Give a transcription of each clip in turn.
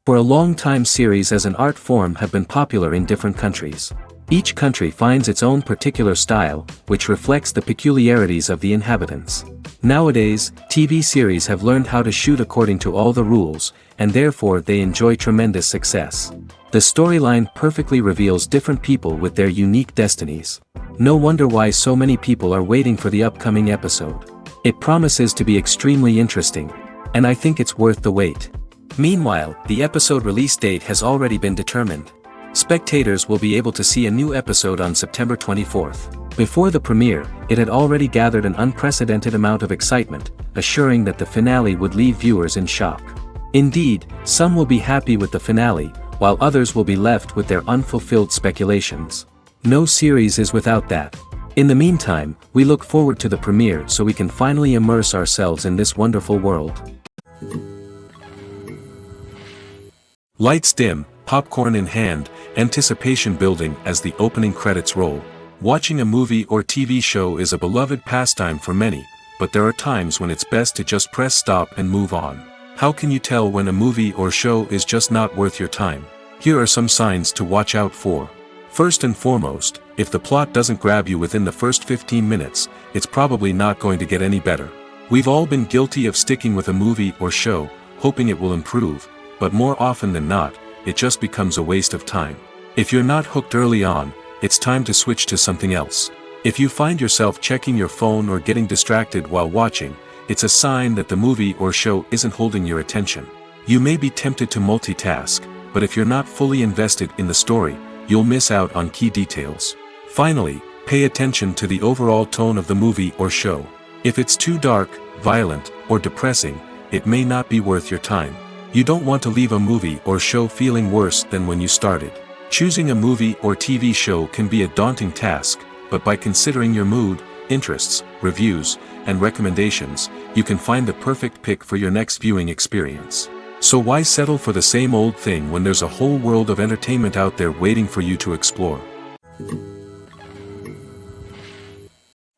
For a long time, series as an art form have been popular in different countries. Each country finds its own particular style, which reflects the peculiarities of the inhabitants. Nowadays, TV series have learned how to shoot according to all the rules, and therefore they enjoy tremendous success. The storyline perfectly reveals different people with their unique destinies. No wonder why so many people are waiting for the upcoming episode. It promises to be extremely interesting, and I think it's worth the wait. Meanwhile, the episode release date has already been determined. Spectators will be able to see a new episode on September 24th. Before the premiere, it had already gathered an unprecedented amount of excitement, assuring that the finale would leave viewers in shock. Indeed, some will be happy with the finale, while others will be left with their unfulfilled speculations. No series is without that. In the meantime, we look forward to the premiere so we can finally immerse ourselves in this wonderful world. Lights dim, popcorn in hand, anticipation building as the opening credits roll. Watching a movie or TV show is a beloved pastime for many, but there are times when it's best to just press stop and move on. How can you tell when a movie or show is just not worth your time? Here are some signs to watch out for. First and foremost, if the plot doesn't grab you within the first 15 minutes, it's probably not going to get any better. We've all been guilty of sticking with a movie or show, hoping it will improve, but more often than not, it just becomes a waste of time. If you're not hooked early on, it's time to switch to something else. If you find yourself checking your phone or getting distracted while watching, it's a sign that the movie or show isn't holding your attention. You may be tempted to multitask, but if you're not fully invested in the story, you'll miss out on key details. Finally, pay attention to the overall tone of the movie or show. If it's too dark, violent, or depressing, it may not be worth your time. You don't want to leave a movie or show feeling worse than when you started. Choosing a movie or TV show can be a daunting task, but by considering your mood, interests, reviews, and recommendations, you can find the perfect pick for your next viewing experience. So why settle for the same old thing when there's a whole world of entertainment out there waiting for you to explore?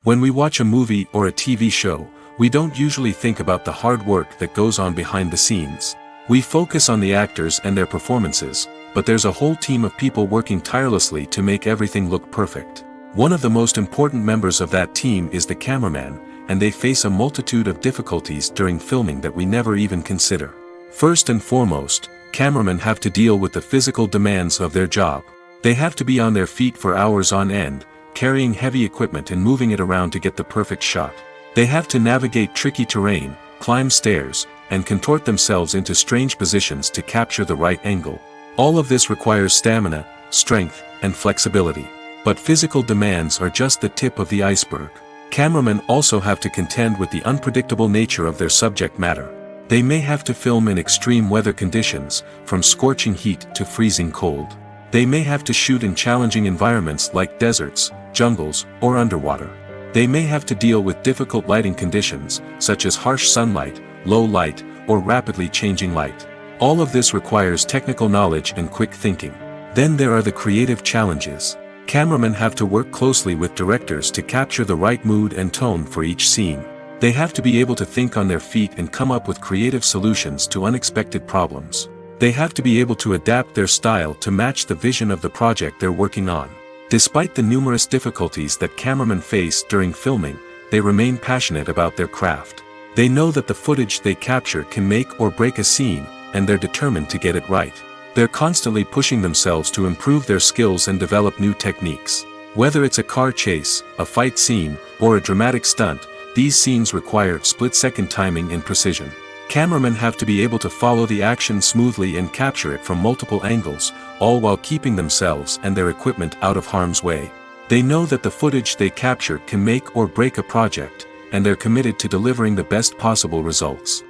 When we watch a movie or a TV show, we don't usually think about the hard work that goes on behind the scenes. We focus on the actors and their performances, but there's a whole team of people working tirelessly to make everything look perfect. One of the most important members of that team is the cameraman, and they face a multitude of difficulties during filming that we never even consider. First and foremost, cameramen have to deal with the physical demands of their job. They have to be on their feet for hours on end, carrying heavy equipment and moving it around to get the perfect shot. They have to navigate tricky terrain, climb stairs, and contort themselves into strange positions to capture the right angle. All of this requires stamina, strength, and flexibility. But physical demands are just the tip of the iceberg. Cameramen also have to contend with the unpredictable nature of their subject matter. They may have to film in extreme weather conditions, from scorching heat to freezing cold. They may have to shoot in challenging environments like deserts, jungles, or underwater. They may have to deal with difficult lighting conditions, such as harsh sunlight, low light, or rapidly changing light. All of this requires technical knowledge and quick thinking. Then there are the creative challenges. Cameramen have to work closely with directors to capture the right mood and tone for each scene. They have to be able to think on their feet and come up with creative solutions to unexpected problems. They have to be able to adapt their style to match the vision of the project they're working on. Despite the numerous difficulties that cameramen face during filming, they remain passionate about their craft. They know that the footage they capture can make or break a scene, and they're determined to get it right. They're constantly pushing themselves to improve their skills and develop new techniques. Whether it's a car chase, a fight scene, or a dramatic stunt, these scenes require split-second timing and precision. Cameramen have to be able to follow the action smoothly and capture it from multiple angles, all while keeping themselves and their equipment out of harm's way. They know that the footage they capture can make or break a project, and they're committed to delivering the best possible results.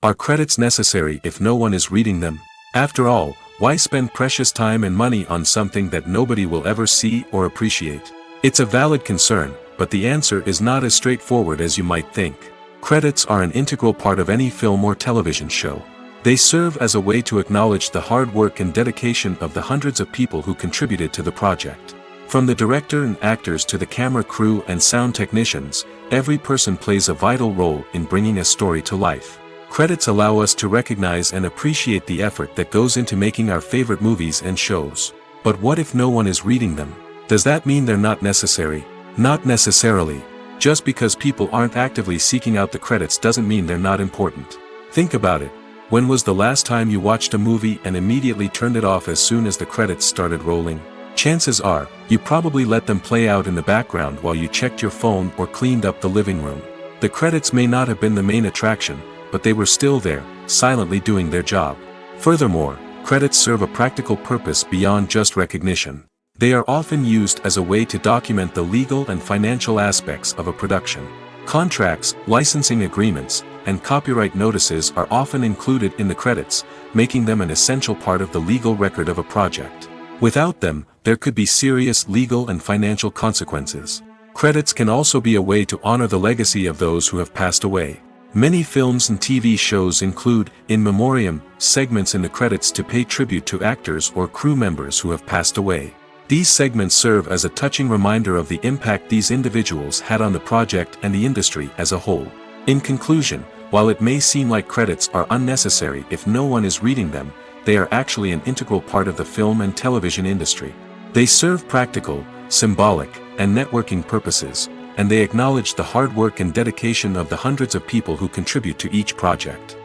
Are credits necessary if no one is reading them? After all, why spend precious time and money on something that nobody will ever see or appreciate? It's a valid concern, but the answer is not as straightforward as you might think. Credits are an integral part of any film or television show. They serve as a way to acknowledge the hard work and dedication of the hundreds of people who contributed to the project. From the director and actors to the camera crew and sound technicians, every person plays a vital role in bringing a story to life. Credits allow us to recognize and appreciate the effort that goes into making our favorite movies and shows. But what if no one is reading them? Does that mean they're not necessary? Not necessarily. Just because people aren't actively seeking out the credits doesn't mean they're not important. Think about it. When was the last time you watched a movie and immediately turned it off as soon as the credits started rolling? Chances are, you probably let them play out in the background while you checked your phone or cleaned up the living room. The credits may not have been the main attraction, but they were still there, silently doing their job. Furthermore, credits serve a practical purpose beyond just recognition. They are often used as a way to document the legal and financial aspects of a production. Contracts, licensing agreements, and copyright notices are often included in the credits, making them an essential part of the legal record of a project. Without them, there could be serious legal and financial consequences. Credits can also be a way to honor the legacy of those who have passed away. Many films and TV shows include, in memoriam, segments in the credits to pay tribute to actors or crew members who have passed away. These segments serve as a touching reminder of the impact these individuals had on the project and the industry as a whole. In conclusion, while it may seem like credits are unnecessary if no one is reading them, they are actually an integral part of the film and television industry. They serve practical, symbolic, and networking purposes, and they acknowledge the hard work and dedication of the hundreds of people who contribute to each project.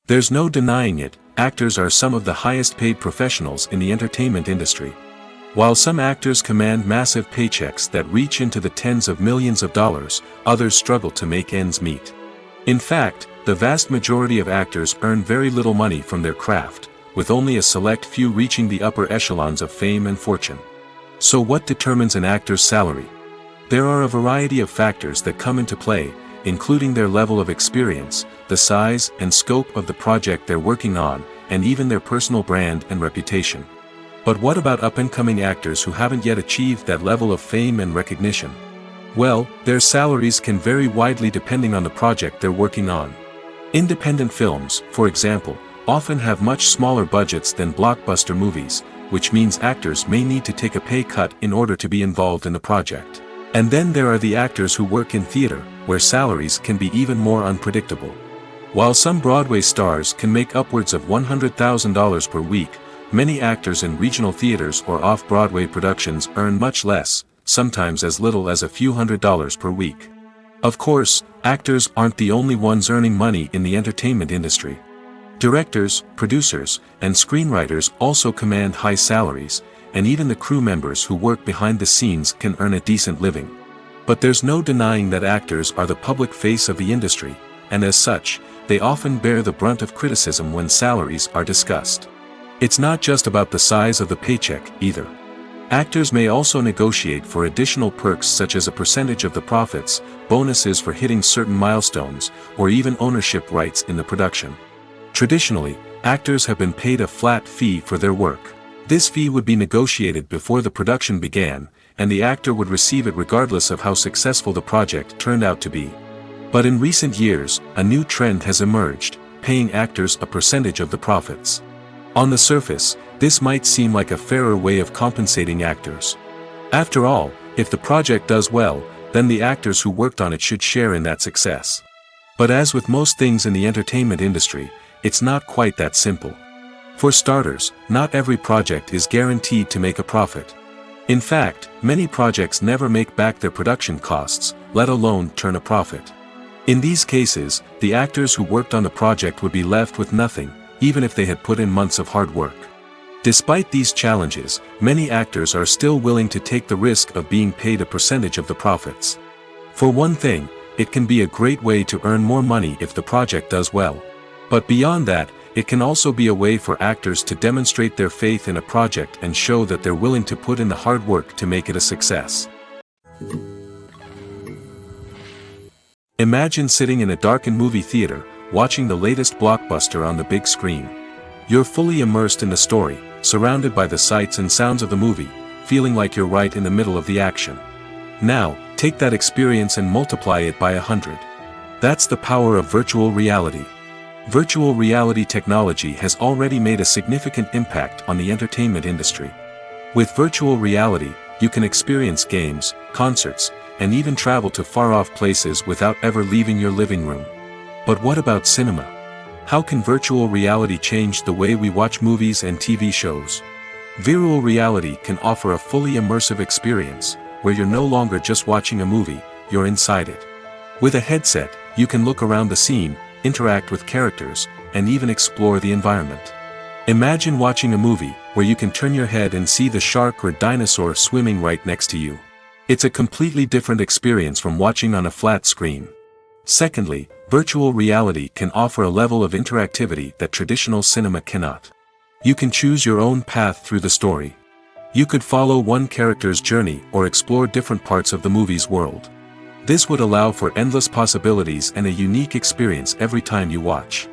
There's no denying it, actors are some of the highest paid professionals in the entertainment industry. While some actors command massive paychecks that reach into the tens of millions of dollars, others struggle to make ends meet. In fact, the vast majority of actors earn very little money from their craft, with only a select few reaching the upper echelons of fame and fortune. So what determines an actor's salary? There are a variety of factors that come into play, including their level of experience, the size and scope of the project they're working on, and even their personal brand and reputation. But what about up-and-coming actors who haven't yet achieved that level of fame and recognition? Well, their salaries can vary widely depending on the project they're working on. Independent films, for example, often have much smaller budgets than blockbuster movies, which means actors may need to take a pay cut in order to be involved in the project. And then there are the actors who work in theater, where salaries can be even more unpredictable. While some Broadway stars can make upwards of $100,000 per week, many actors in regional theaters or off-Broadway productions earn much less, sometimes as little as a few $100s per week. Of course, actors aren't the only ones earning money in the entertainment industry. Directors, producers, and screenwriters also command high salaries, and even the crew members who work behind the scenes can earn a decent living. But there's no denying that actors are the public face of the industry, and as such, they often bear the brunt of criticism when salaries are discussed. It's not just about the size of the paycheck, either. Actors may also negotiate for additional perks such as a percentage of the profits, bonuses for hitting certain milestones, or even ownership rights in the production. Traditionally, actors have been paid a flat fee for their work. This fee would be negotiated before the production began, and the actor would receive it regardless of how successful the project turned out to be. But in recent years, a new trend has emerged, paying actors a percentage of the profits. On the surface, this might seem like a fairer way of compensating actors. After all, if the project does well, then the actors who worked on it should share in that success. But as with most things in the entertainment industry, it's not quite that simple. For starters, not every project is guaranteed to make a profit. In fact, many projects never make back their production costs, let alone turn a profit. In these cases, the actors who worked on the project would be left with nothing, even if they had put in months of hard work. Despite these challenges, many actors are still willing to take the risk of being paid a percentage of the profits. For one thing, it can be a great way to earn more money if the project does well. But beyond that, it can also be a way for actors to demonstrate their faith in a project and show that they're willing to put in the hard work to make it a success. Imagine sitting in a darkened movie theater, watching the latest blockbuster on the big screen. You're fully immersed in the story, surrounded by the sights and sounds of the movie, feeling like you're right in the middle of the action. Now, take that experience and multiply it by 100. That's the power of virtual reality. Virtual reality technology has already made a significant impact on the entertainment industry. With virtual reality, you can experience games, concerts, and even travel to far-off places without ever leaving your living room. But what about cinema? How can virtual reality change the way we watch movies and TV shows? Virtual reality can offer a fully immersive experience, where you're no longer just watching a movie, you're inside it. With a headset, you can look around the scene, interact with characters, and even explore the environment. Imagine watching a movie where you can turn your head and see the shark or dinosaur swimming right next to you. It's a completely different experience from watching on a flat screen. Secondly, virtual reality can offer a level of interactivity that traditional cinema cannot. You can choose your own path through the story. You could follow one character's journey or explore different parts of the movie's world. This would allow for endless possibilities and a unique experience every time you watch.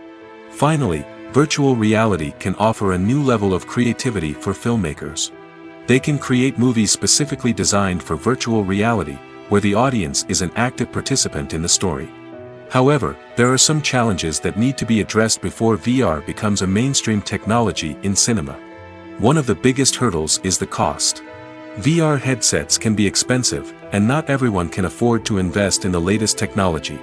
Finally, virtual reality can offer a new level of creativity for filmmakers. They can create movies specifically designed for virtual reality, where the audience is an active participant in the story. However, there are some challenges that need to be addressed before VR becomes a mainstream technology in cinema. One of the biggest hurdles is the cost. VR headsets can be expensive, and not everyone can afford to invest in the latest technology.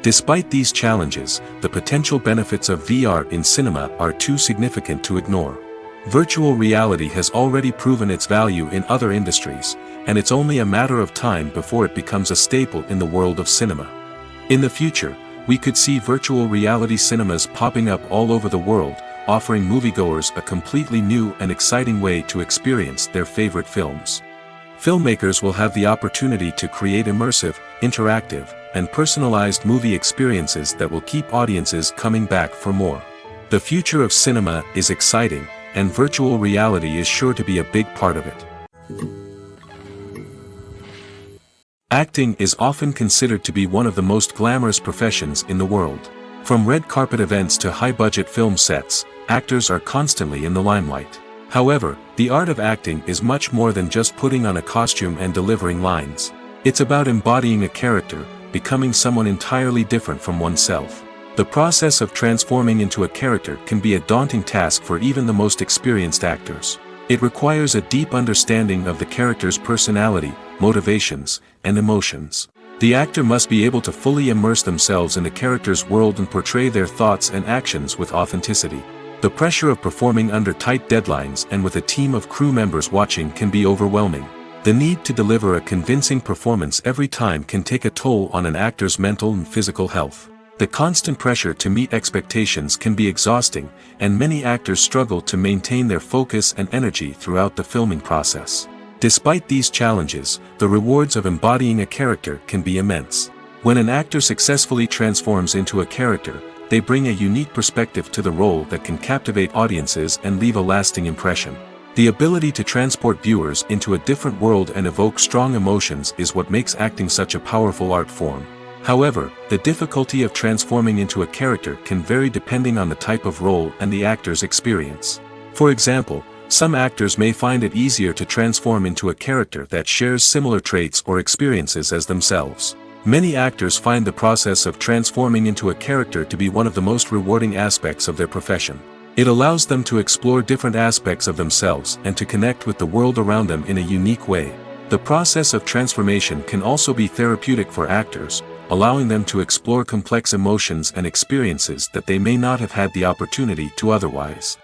Despite these challenges, the potential benefits of VR in cinema are too significant to ignore. Virtual reality has already proven its value in other industries, and it's only a matter of time before it becomes a staple in the world of cinema. In the future, we could see virtual reality cinemas popping up all over the world, offering moviegoers a completely new and exciting way to experience their favorite films. Filmmakers will have the opportunity to create immersive, interactive, and personalized movie experiences that will keep audiences coming back for more. The future of cinema is exciting, and virtual reality is sure to be a big part of it. Acting is often considered to be one of the most glamorous professions in the world. From red carpet events to high-budget film sets, actors are constantly in the limelight. However, the art of acting is much more than just putting on a costume and delivering lines. It's about embodying a character, becoming someone entirely different from oneself. The process of transforming into a character can be a daunting task for even the most experienced actors. It requires a deep understanding of the character's personality, motivations, and emotions. The actor must be able to fully immerse themselves in the character's world and portray their thoughts and actions with authenticity. The pressure of performing under tight deadlines and with a team of crew members watching can be overwhelming. The need to deliver a convincing performance every time can take a toll on an actor's mental and physical health. The constant pressure to meet expectations can be exhausting, and many actors struggle to maintain their focus and energy throughout the filming process. Despite these challenges, the rewards of embodying a character can be immense. When an actor successfully transforms into a character, they bring a unique perspective to the role that can captivate audiences and leave a lasting impression. The ability to transport viewers into a different world and evoke strong emotions is what makes acting such a powerful art form. However, the difficulty of transforming into a character can vary depending on the type of role and the actor's experience. For example, some actors may find it easier to transform into a character that shares similar traits or experiences as themselves. Many actors find the process of transforming into a character to be one of the most rewarding aspects of their profession. It allows them to explore different aspects of themselves and to connect with the world around them in a unique way. The process of transformation can also be therapeutic for actors, allowing them to explore complex emotions and experiences that they may not have had the opportunity to otherwise.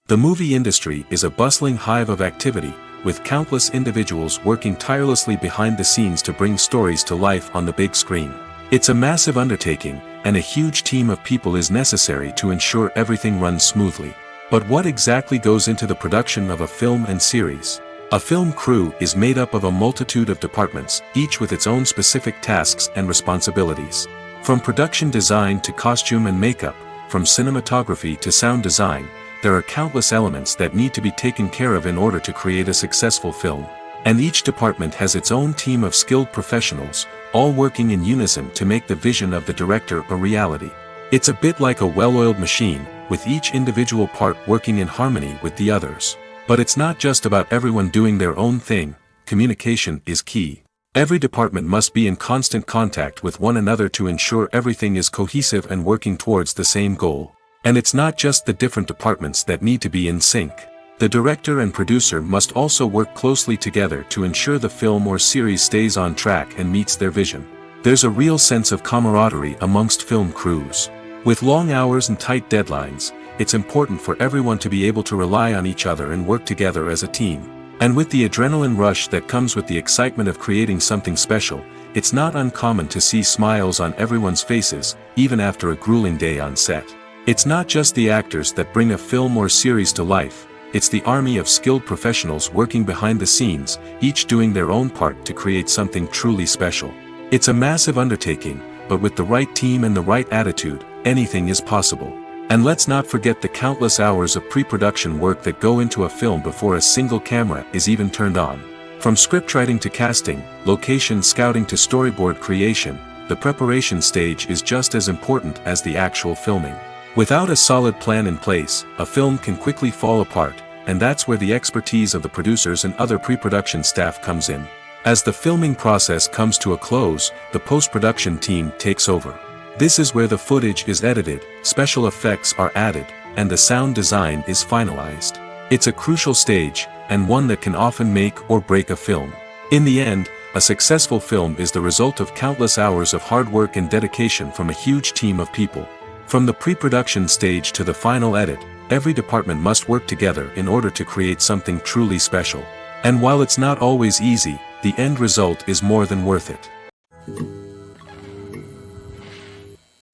The movie industry is a bustling hive of activity, with countless individuals working tirelessly behind the scenes to bring stories to life on the big screen. It's a massive undertaking, and a huge team of people is necessary to ensure everything runs smoothly. But what exactly goes into the production of a film and series? A film crew is made up of a multitude of departments, each with its own specific tasks and responsibilities. From production design to costume and makeup, from cinematography to sound design, there are countless elements that need to be taken care of in order to create a successful film. And each department has its own team of skilled professionals, all working in unison to make the vision of the director a reality. It's a bit like a well-oiled machine, with each individual part working in harmony with the others. But it's not just about everyone doing their own thing. Communication is key. Every department must be in constant contact with one another to ensure everything is cohesive and working towards the same goal. And it's not just the different departments that need to be in sync. The director and producer must also work closely together to ensure the film or series stays on track and meets their vision. There's a real sense of camaraderie amongst film crews. With long hours and tight deadlines, it's important for everyone to be able to rely on each other and work together as a team. And with the adrenaline rush that comes with the excitement of creating something special, it's not uncommon to see smiles on everyone's faces, even after a grueling day on set. It's not just the actors that bring a film or series to life, it's the army of skilled professionals working behind the scenes, each doing their own part to create something truly special. It's a massive undertaking, but with the right team and the right attitude, anything is possible. And let's not forget the countless hours of pre-production work that go into a film before a single camera is even turned on. From scriptwriting to casting, location scouting to storyboard creation, the preparation stage is just as important as the actual filming. Without a solid plan in place, a film can quickly fall apart, and that's where the expertise of the producers and other pre-production staff comes in. As the filming process comes to a close, the post-production team takes over. This is where the footage is edited, special effects are added, and the sound design is finalized. It's a crucial stage, and one that can often make or break a film. In the end, a successful film is the result of countless hours of hard work and dedication from a huge team of people. From the pre-production stage to the final edit, every department must work together in order to create something truly special. And while it's not always easy, the end result is more than worth it.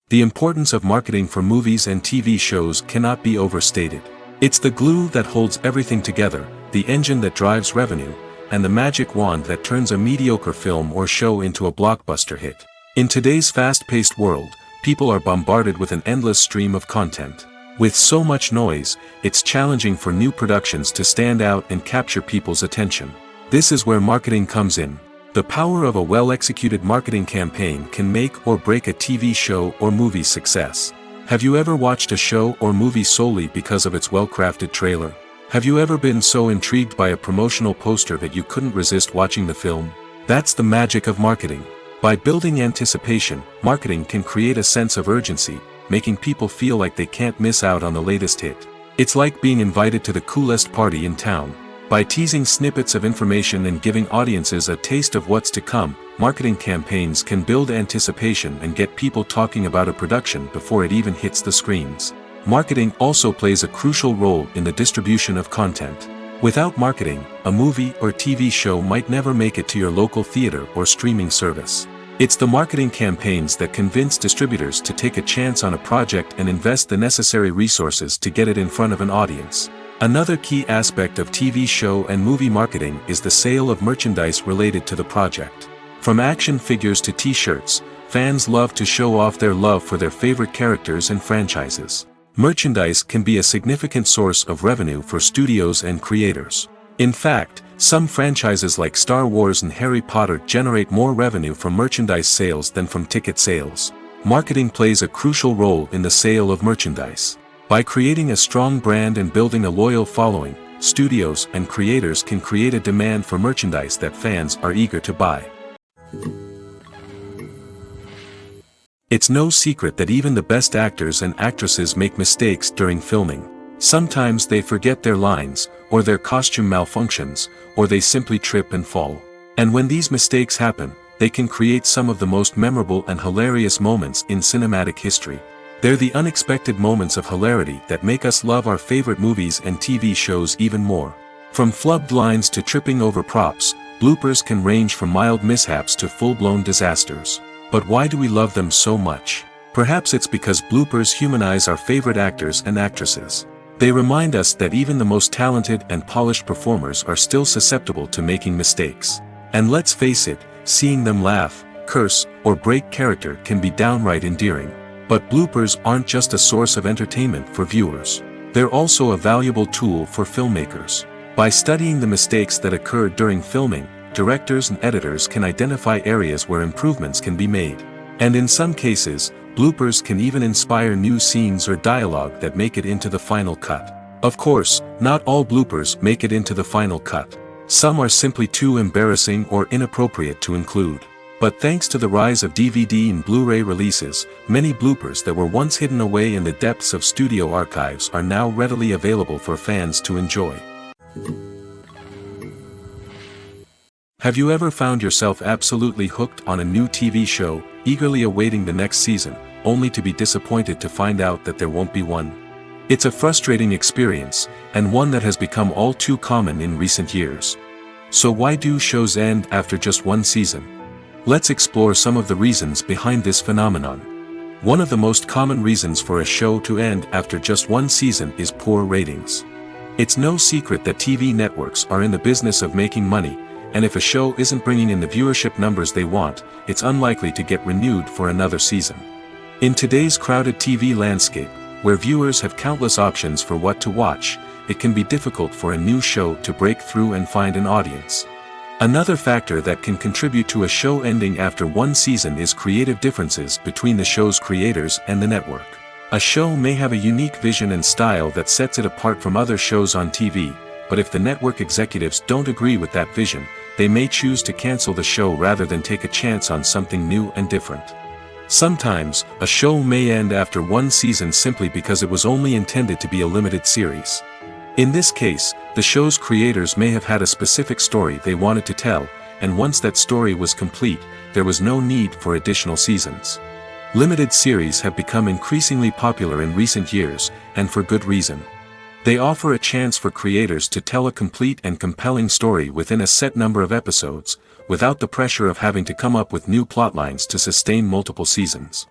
The importance of marketing for movies and TV shows cannot be overstated. It's the glue that holds everything together, the engine that drives revenue, and the magic wand that turns a mediocre film or show into a blockbuster hit. In today's fast-paced world, people are bombarded with an endless stream of content. With so much noise, it's challenging for new productions to stand out and capture people's attention. This is where marketing comes in. The power of a well-executed marketing campaign can make or break a TV show or movie's success. Have you ever watched a show or movie solely because of its well-crafted trailer? Have you ever been so intrigued by a promotional poster that you couldn't resist watching the film? That's the magic of marketing. By building anticipation, marketing can create a sense of urgency, making people feel like they can't miss out on the latest hit. It's like being invited to the coolest party in town. By teasing snippets of information and giving audiences a taste of what's to come, marketing campaigns can build anticipation and get people talking about a production before it even hits the screens. Marketing also plays a crucial role in the distribution of content. Without marketing, a movie or TV show might never make it to your local theater or streaming service. It's the marketing campaigns that convince distributors to take a chance on a project and invest the necessary resources to get it in front of an audience. Another key aspect of TV show and movie marketing is the sale of merchandise related to the project. From action figures to t-shirts, fans love to show off their love for their favorite characters and franchises. Merchandise can be a significant source of revenue for studios and creators. In fact, some franchises like Star Wars and Harry Potter generate more revenue from merchandise sales than from ticket sales. Marketing plays a crucial role in the sale of merchandise. By creating a strong brand and building a loyal following, studios and creators can create a demand for merchandise that fans are eager to buy. It's no secret that even the best actors and actresses make mistakes during filming. Sometimes they forget their lines, or their costume malfunctions, or they simply trip and fall. And when these mistakes happen, they can create some of the most memorable and hilarious moments in cinematic history. They're the unexpected moments of hilarity that make us love our favorite movies and TV shows even more. From flubbed lines to tripping over props, bloopers can range from mild mishaps to full-blown disasters. But why do we love them so much? Perhaps it's because bloopers humanize our favorite actors and actresses. They remind us that even the most talented and polished performers are still susceptible to making mistakes. And let's face it, seeing them laugh, curse, or break character can be downright endearing. But bloopers aren't just a source of entertainment for viewers. They're also a valuable tool for filmmakers. By studying the mistakes that occur during filming, directors and editors can identify areas where improvements can be made. And in some cases, bloopers can even inspire new scenes or dialogue that make it into the final cut. Of course, not all bloopers make it into the final cut. Some are simply too embarrassing or inappropriate to include. But thanks to the rise of DVD and Blu-ray releases, many bloopers that were once hidden away in the depths of studio archives are now readily available for fans to enjoy. Have you ever found yourself absolutely hooked on a new TV show, eagerly awaiting the next season, only to be disappointed to find out that there won't be one? It's a frustrating experience, and one that has become all too common in recent years. So why do shows end after just one season? Let's explore some of the reasons behind this phenomenon. One of the most common reasons for a show to end after just one season is poor ratings. It's no secret that TV networks are in the business of making money, and if a show isn't bringing in the viewership numbers they want, it's unlikely to get renewed for another season. In today's crowded TV landscape, where viewers have countless options for what to watch, it can be difficult for a new show to break through and find an audience. Another factor that can contribute to a show ending after one season is creative differences between the show's creators and the network. A show may have a unique vision and style that sets it apart from other shows on TV, but if the network executives don't agree with that vision, they may choose to cancel the show rather than take a chance on something new and different. Sometimes, a show may end after one season simply because it was only intended to be a limited series. In this case, the show's creators may have had a specific story they wanted to tell, and once that story was complete, there was no need for additional seasons. Limited series have become increasingly popular in recent years, and for good reason. They offer a chance for creators to tell a complete and compelling story within a set number of episodes, without the pressure of having to come up with new plotlines to sustain multiple seasons.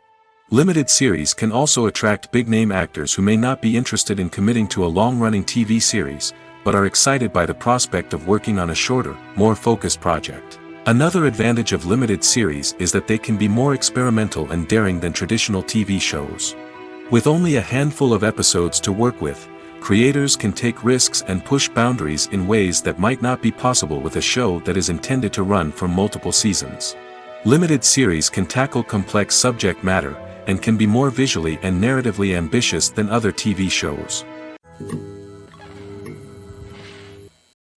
Limited series can also attract big-name actors who may not be interested in committing to a long-running TV series, but are excited by the prospect of working on a shorter, more focused project. Another advantage of limited series is that they can be more experimental and daring than traditional TV shows. With only a handful of episodes to work with, creators can take risks and push boundaries in ways that might not be possible with a show that is intended to run for multiple seasons. Limited series can tackle complex subject matter, and can be more visually and narratively ambitious than other TV shows.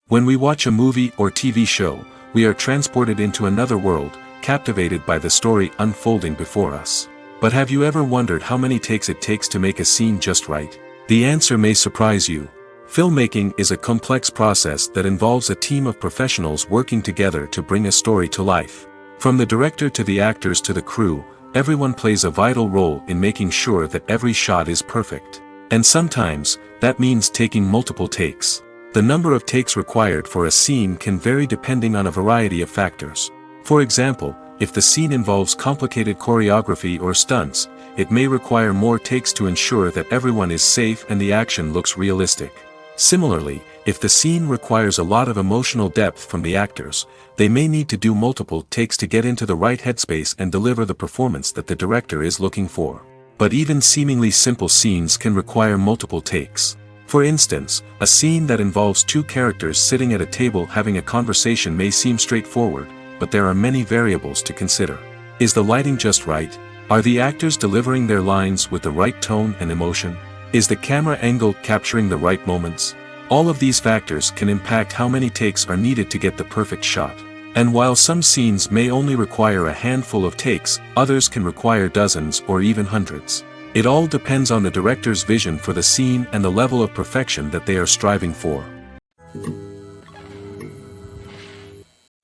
When we watch a movie or TV show, we are transported into another world, captivated by the story unfolding before us. But have you ever wondered how many takes it takes to make a scene just right? The answer may surprise you. Filmmaking is a complex process that involves a team of professionals working together to bring a story to life. From the director to the actors to the crew, everyone plays a vital role in making sure that every shot is perfect. And sometimes, that means taking multiple takes. The number of takes required for a scene can vary depending on a variety of factors. For example, if the scene involves complicated choreography or stunts, it may require more takes to ensure that everyone is safe and the action looks realistic. Similarly, if the scene requires a lot of emotional depth from the actors, they may need to do multiple takes to get into the right headspace and deliver the performance that the director is looking for. But even seemingly simple scenes can require multiple takes. For instance, a scene that involves two characters sitting at a table having a conversation may seem straightforward, but there are many variables to consider. Is the lighting just right? Are the actors delivering their lines with the right tone and emotion? Is the camera angle capturing the right moments? All of these factors can impact how many takes are needed to get the perfect shot. And while some scenes may only require a handful of takes, others can require dozens or even hundreds. It all depends on the director's vision for the scene and the level of perfection that they are striving for.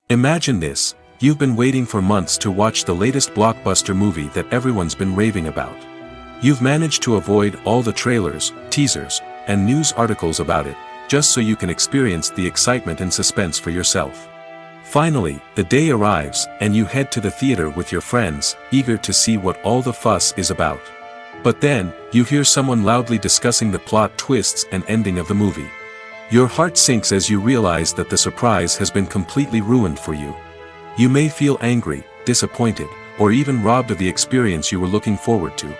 Imagine this: you've been waiting for months to watch the latest blockbuster movie that everyone's been raving about. You've managed to avoid all the trailers, teasers, and news articles about it, just so you can experience the excitement and suspense for yourself. Finally, the day arrives, and you head to the theater with your friends, eager to see what all the fuss is about. But then, you hear someone loudly discussing the plot twists and ending of the movie. Your heart sinks as you realize that the surprise has been completely ruined for you. You may feel angry, disappointed, or even robbed of the experience you were looking forward to.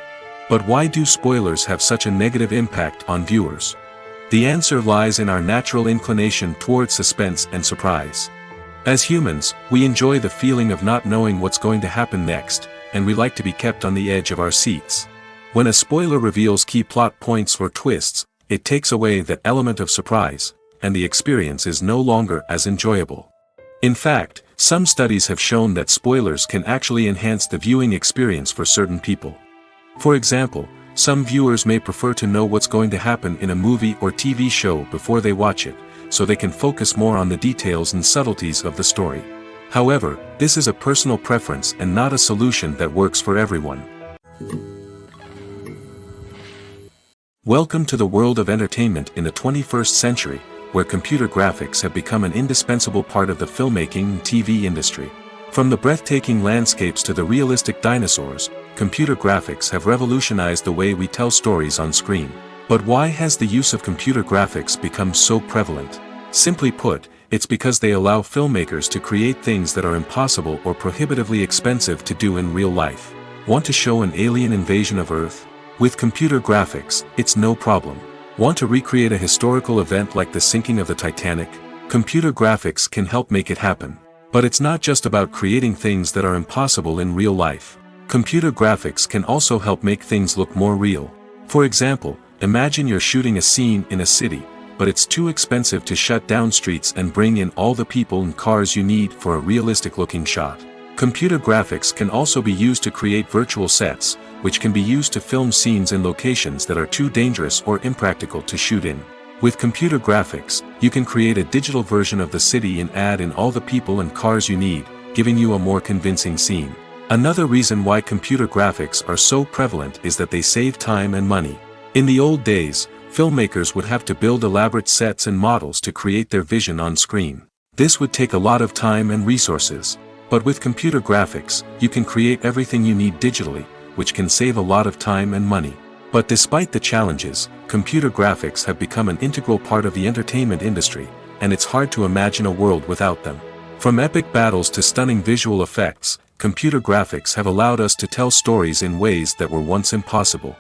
But why do spoilers have such a negative impact on viewers? The answer lies in our natural inclination towards suspense and surprise. As humans, we enjoy the feeling of not knowing what's going to happen next, and we like to be kept on the edge of our seats. When a spoiler reveals key plot points or twists, it takes away that element of surprise, and the experience is no longer as enjoyable. In fact, some studies have shown that spoilers can actually enhance the viewing experience for certain people. For example, some viewers may prefer to know what's going to happen in a movie or TV show before they watch it, so they can focus more on the details and subtleties of the story. However, this is a personal preference and not a solution that works for everyone. Welcome to the world of entertainment in the 21st century, where computer graphics have become an indispensable part of the filmmaking and TV industry. From the breathtaking landscapes to the realistic dinosaurs, computer graphics have revolutionized the way we tell stories on screen. But why has the use of computer graphics become so prevalent? Simply put, it's because they allow filmmakers to create things that are impossible or prohibitively expensive to do in real life. Want to show an alien invasion of Earth? With computer graphics, it's no problem. Want to recreate a historical event like the sinking of the Titanic? Computer graphics can help make it happen. But it's not just about creating things that are impossible in real life. Computer graphics can also help make things look more real. For example, imagine you're shooting a scene in a city, but it's too expensive to shut down streets and bring in all the people and cars you need for a realistic-looking shot. Computer graphics can also be used to create virtual sets, which can be used to film scenes in locations that are too dangerous or impractical to shoot in. With computer graphics, you can create a digital version of the city and add in all the people and cars you need, giving you a more convincing scene. Another reason why computer graphics are so prevalent is that they save time and money. In the old days, filmmakers would have to build elaborate sets and models to create their vision on screen. This would take a lot of time and resources. But with computer graphics, you can create everything you need digitally, which can save a lot of time and money. But despite the challenges, computer graphics have become an integral part of the entertainment industry, and it's hard to imagine a world without them. From epic battles to stunning visual effects, computer graphics have allowed us to tell stories in ways that were once impossible.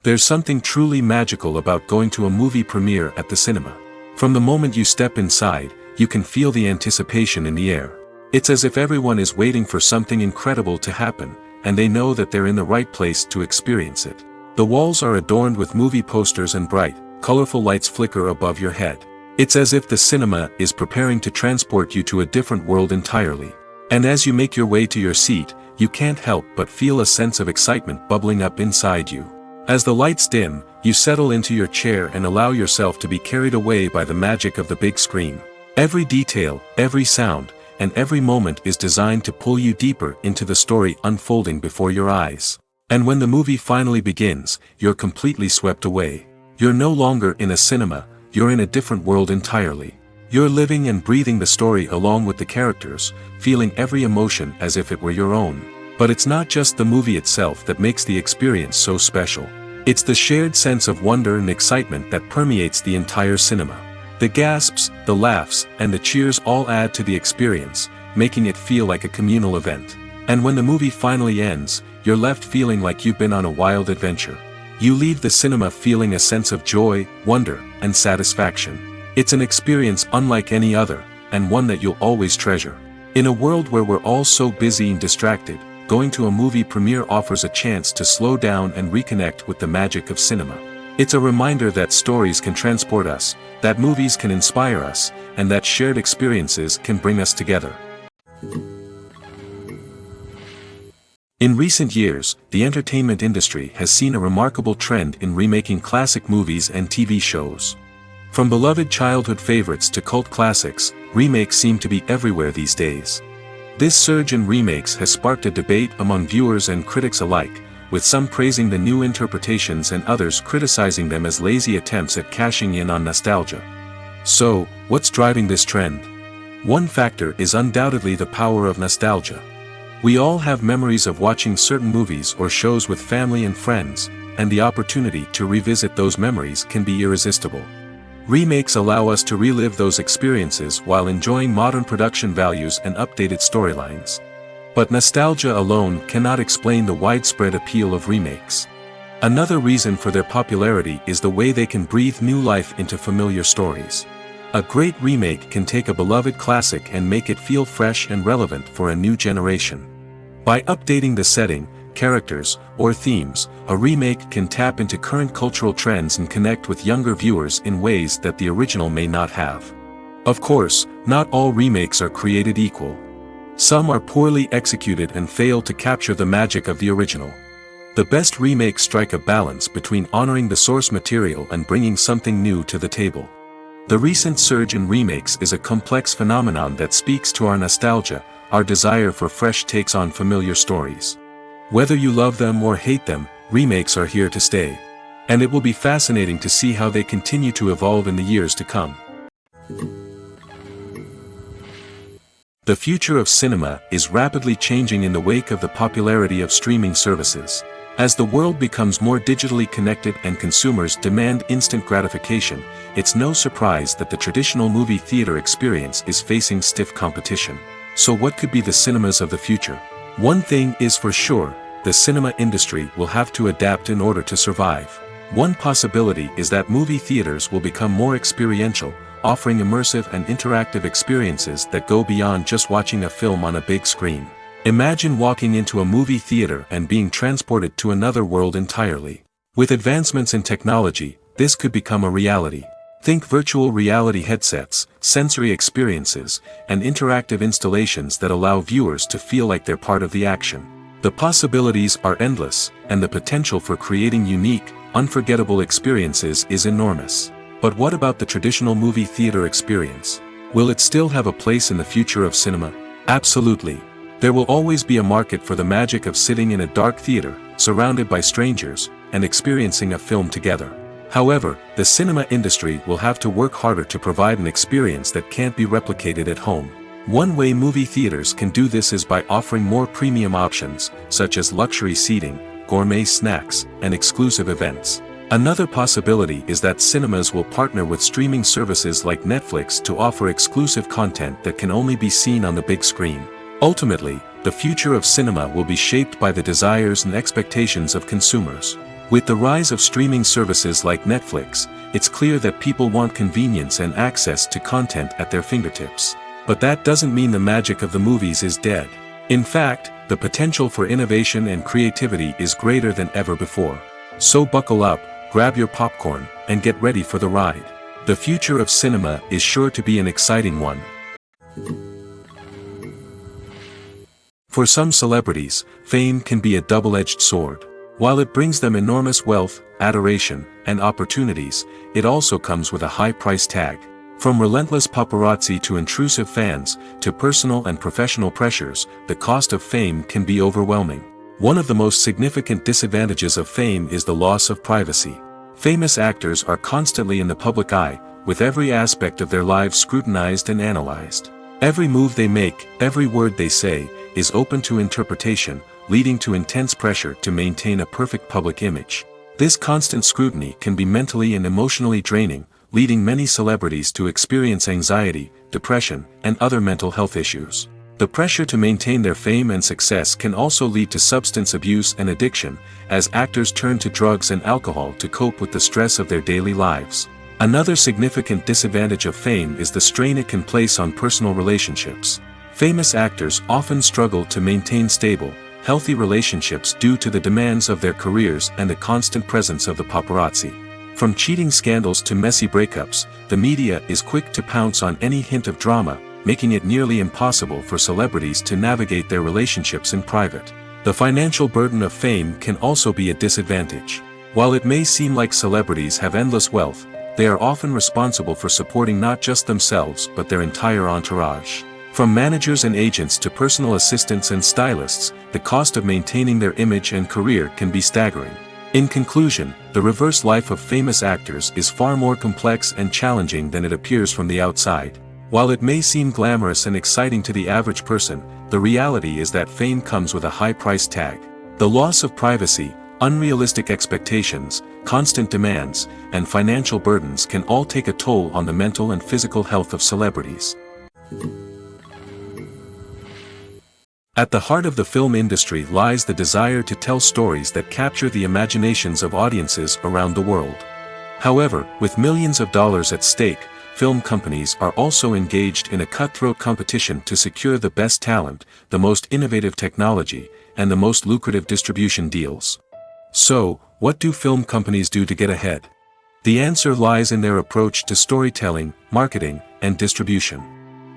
There's something truly magical about going to a movie premiere at the cinema. From the moment you step inside, you can feel the anticipation in the air. It's as if everyone is waiting for something incredible to happen, and they know that they're in the right place to experience it. The walls are adorned with movie posters and bright, colorful lights flicker above your head. It's as if the cinema is preparing to transport you to a different world entirely. And as you make your way to your seat, you can't help but feel a sense of excitement bubbling up inside you. As the lights dim, you settle into your chair and allow yourself to be carried away by the magic of the big screen. Every detail, every sound, and every moment is designed to pull you deeper into the story unfolding before your eyes. And when the movie finally begins, you're completely swept away. You're no longer in a cinema, you're in a different world entirely. You're living and breathing the story along with the characters, feeling every emotion as if it were your own. But it's not just the movie itself that makes the experience so special. It's the shared sense of wonder and excitement that permeates the entire cinema. The gasps, the laughs, and the cheers all add to the experience, making it feel like a communal event. And when the movie finally ends, you're left feeling like you've been on a wild adventure. You leave the cinema feeling a sense of joy, wonder, and satisfaction. It's an experience unlike any other, and one that you'll always treasure. In a world where we're all so busy and distracted, going to a movie premiere offers a chance to slow down and reconnect with the magic of cinema. It's a reminder that stories can transport us, that movies can inspire us, and that shared experiences can bring us together. In recent years, the entertainment industry has seen a remarkable trend in remaking classic movies and TV shows. From beloved childhood favorites to cult classics, remakes seem to be everywhere these days. This surge in remakes has sparked a debate among viewers and critics alike, with some praising the new interpretations and others criticizing them as lazy attempts at cashing in on nostalgia. So, what's driving this trend? One factor is undoubtedly the power of nostalgia. We all have memories of watching certain movies or shows with family and friends, and the opportunity to revisit those memories can be irresistible. Remakes allow us to relive those experiences while enjoying modern production values and updated storylines. But nostalgia alone cannot explain the widespread appeal of remakes. Another reason for their popularity is the way they can breathe new life into familiar stories. A great remake can take a beloved classic and make it feel fresh and relevant for a new generation. By updating the setting, characters, or themes, a remake can tap into current cultural trends and connect with younger viewers in ways that the original may not have. Of course, not all remakes are created equal. Some are poorly executed and fail to capture the magic of the original. The best remakes strike a balance between honoring the source material and bringing something new to the table. The recent surge in remakes is a complex phenomenon that speaks to our nostalgia, our desire for fresh takes on familiar stories. Whether you love them or hate them, remakes are here to stay. And it will be fascinating to see how they continue to evolve in the years to come. The future of cinema is rapidly changing in the wake of the popularity of streaming services. As the world becomes more digitally connected and consumers demand instant gratification, it's no surprise that the traditional movie theater experience is facing stiff competition. So what could be the cinemas of the future? One thing is for sure, the cinema industry will have to adapt in order to survive. One possibility is that movie theaters will become more experiential, offering immersive and interactive experiences that go beyond just watching a film on a big screen. Imagine walking into a movie theater and being transported to another world entirely. With advancements in technology, this could become a reality. Think virtual reality headsets, sensory experiences, and interactive installations that allow viewers to feel like they're part of the action. The possibilities are endless, and the potential for creating unique, unforgettable experiences is enormous. But what about the traditional movie theater experience? Will it still have a place in the future of cinema? Absolutely. There will always be a market for the magic of sitting in a dark theater, surrounded by strangers, and experiencing a film together. However, the cinema industry will have to work harder to provide an experience that can't be replicated at home. One way movie theaters can do this is by offering more premium options, such as luxury seating, gourmet snacks, and exclusive events. Another possibility is that cinemas will partner with streaming services like Netflix to offer exclusive content that can only be seen on the big screen. Ultimately, the future of cinema will be shaped by the desires and expectations of consumers. With the rise of streaming services like Netflix, it's clear that people want convenience and access to content at their fingertips. But that doesn't mean the magic of the movies is dead. In fact, the potential for innovation and creativity is greater than ever before. So buckle up, grab your popcorn, and get ready for the ride. The future of cinema is sure to be an exciting one. For some celebrities, fame can be a double-edged sword. While it brings them enormous wealth, adoration, and opportunities, it also comes with a high price tag. From relentless paparazzi to intrusive fans, to personal and professional pressures, the cost of fame can be overwhelming. One of the most significant disadvantages of fame is the loss of privacy. Famous actors are constantly in the public eye, with every aspect of their lives scrutinized and analyzed. Every move they make, every word they say, is open to interpretation, leading to intense pressure to maintain a perfect public image. This constant scrutiny can be mentally and emotionally draining, leading many celebrities to experience anxiety, depression, and other mental health issues. The pressure to maintain their fame and success can also lead to substance abuse and addiction, as actors turn to drugs and alcohol to cope with the stress of their daily lives. Another significant disadvantage of fame is the strain it can place on personal relationships. Famous actors often struggle to maintain stable, healthy relationships due to the demands of their careers and the constant presence of the paparazzi. From cheating scandals to messy breakups, the media is quick to pounce on any hint of drama, making it nearly impossible for celebrities to navigate their relationships in private. The financial burden of fame can also be a disadvantage. While it may seem like celebrities have endless wealth, they are often responsible for supporting not just themselves but their entire entourage. From managers and agents to personal assistants and stylists, the cost of maintaining their image and career can be staggering. In conclusion, the reverse life of famous actors is far more complex and challenging than it appears from the outside. While it may seem glamorous and exciting to the average person, the reality is that fame comes with a high price tag. The loss of privacy, unrealistic expectations, constant demands, and financial burdens can all take a toll on the mental and physical health of celebrities. At the heart of the film industry lies the desire to tell stories that capture the imaginations of audiences around the world. However, with millions of dollars at stake, film companies are also engaged in a cutthroat competition to secure the best talent, the most innovative technology, and the most lucrative distribution deals. So, what do film companies do to get ahead? The answer lies in their approach to storytelling, marketing, and distribution.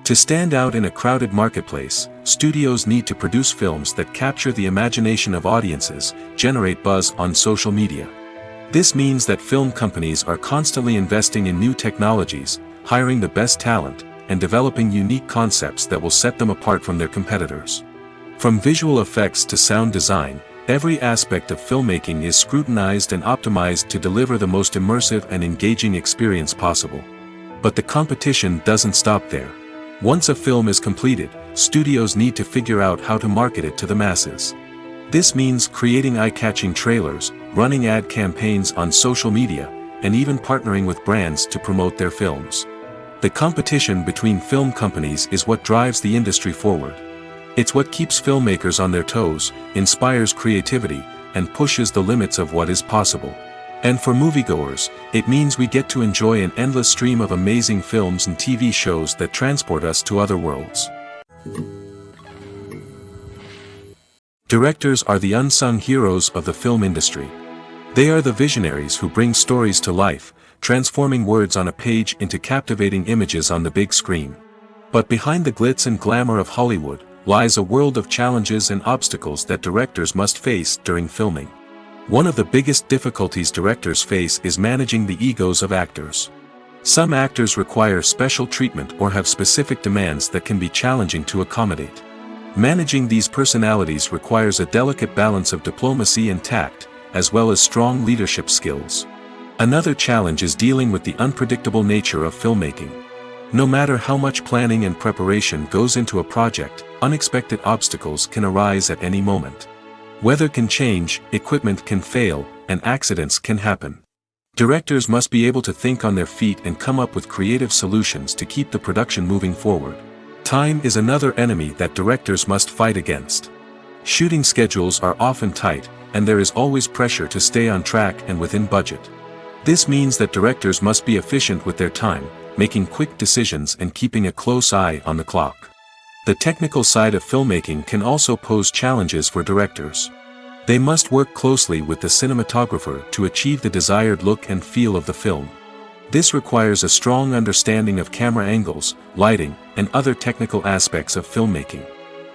To stand out in a crowded marketplace, studios need to produce films that capture the imagination of audiences, generate buzz on social media. This means that film companies are constantly investing in new technologies, hiring the best talent, and developing unique concepts that will set them apart from their competitors. From visual effects to sound design, every aspect of filmmaking is scrutinized and optimized to deliver the most immersive and engaging experience possible. But the competition doesn't stop there. Once a film is completed, studios need to figure out how to market it to the masses. This means creating eye-catching trailers, running ad campaigns on social media, and even partnering with brands to promote their films. The competition between film companies is what drives the industry forward. It's what keeps filmmakers on their toes, inspires creativity, and pushes the limits of what is possible. And for moviegoers, it means we get to enjoy an endless stream of amazing films and TV shows that transport us to other worlds. Directors are the unsung heroes of the film industry. They are the visionaries who bring stories to life, transforming words on a page into captivating images on the big screen. But behind the glitz and glamour of Hollywood lies a world of challenges and obstacles that directors must face during filming. One of the biggest difficulties directors face is managing the egos of actors. Some actors require special treatment or have specific demands that can be challenging to accommodate. Managing these personalities requires a delicate balance of diplomacy and tact, as well as strong leadership skills. Another challenge is dealing with the unpredictable nature of filmmaking. No matter how much planning and preparation goes into a project, unexpected obstacles can arise at any moment. Weather can change, equipment can fail, and accidents can happen. Directors must be able to think on their feet and come up with creative solutions to keep the production moving forward. Time is another enemy that directors must fight against. Shooting schedules are often tight, and there is always pressure to stay on track and within budget. This means that directors must be efficient with their time, making quick decisions and keeping a close eye on the clock. The technical side of filmmaking can also pose challenges for directors. They must work closely with the cinematographer to achieve the desired look and feel of the film. This requires a strong understanding of camera angles, lighting, and other technical aspects of filmmaking.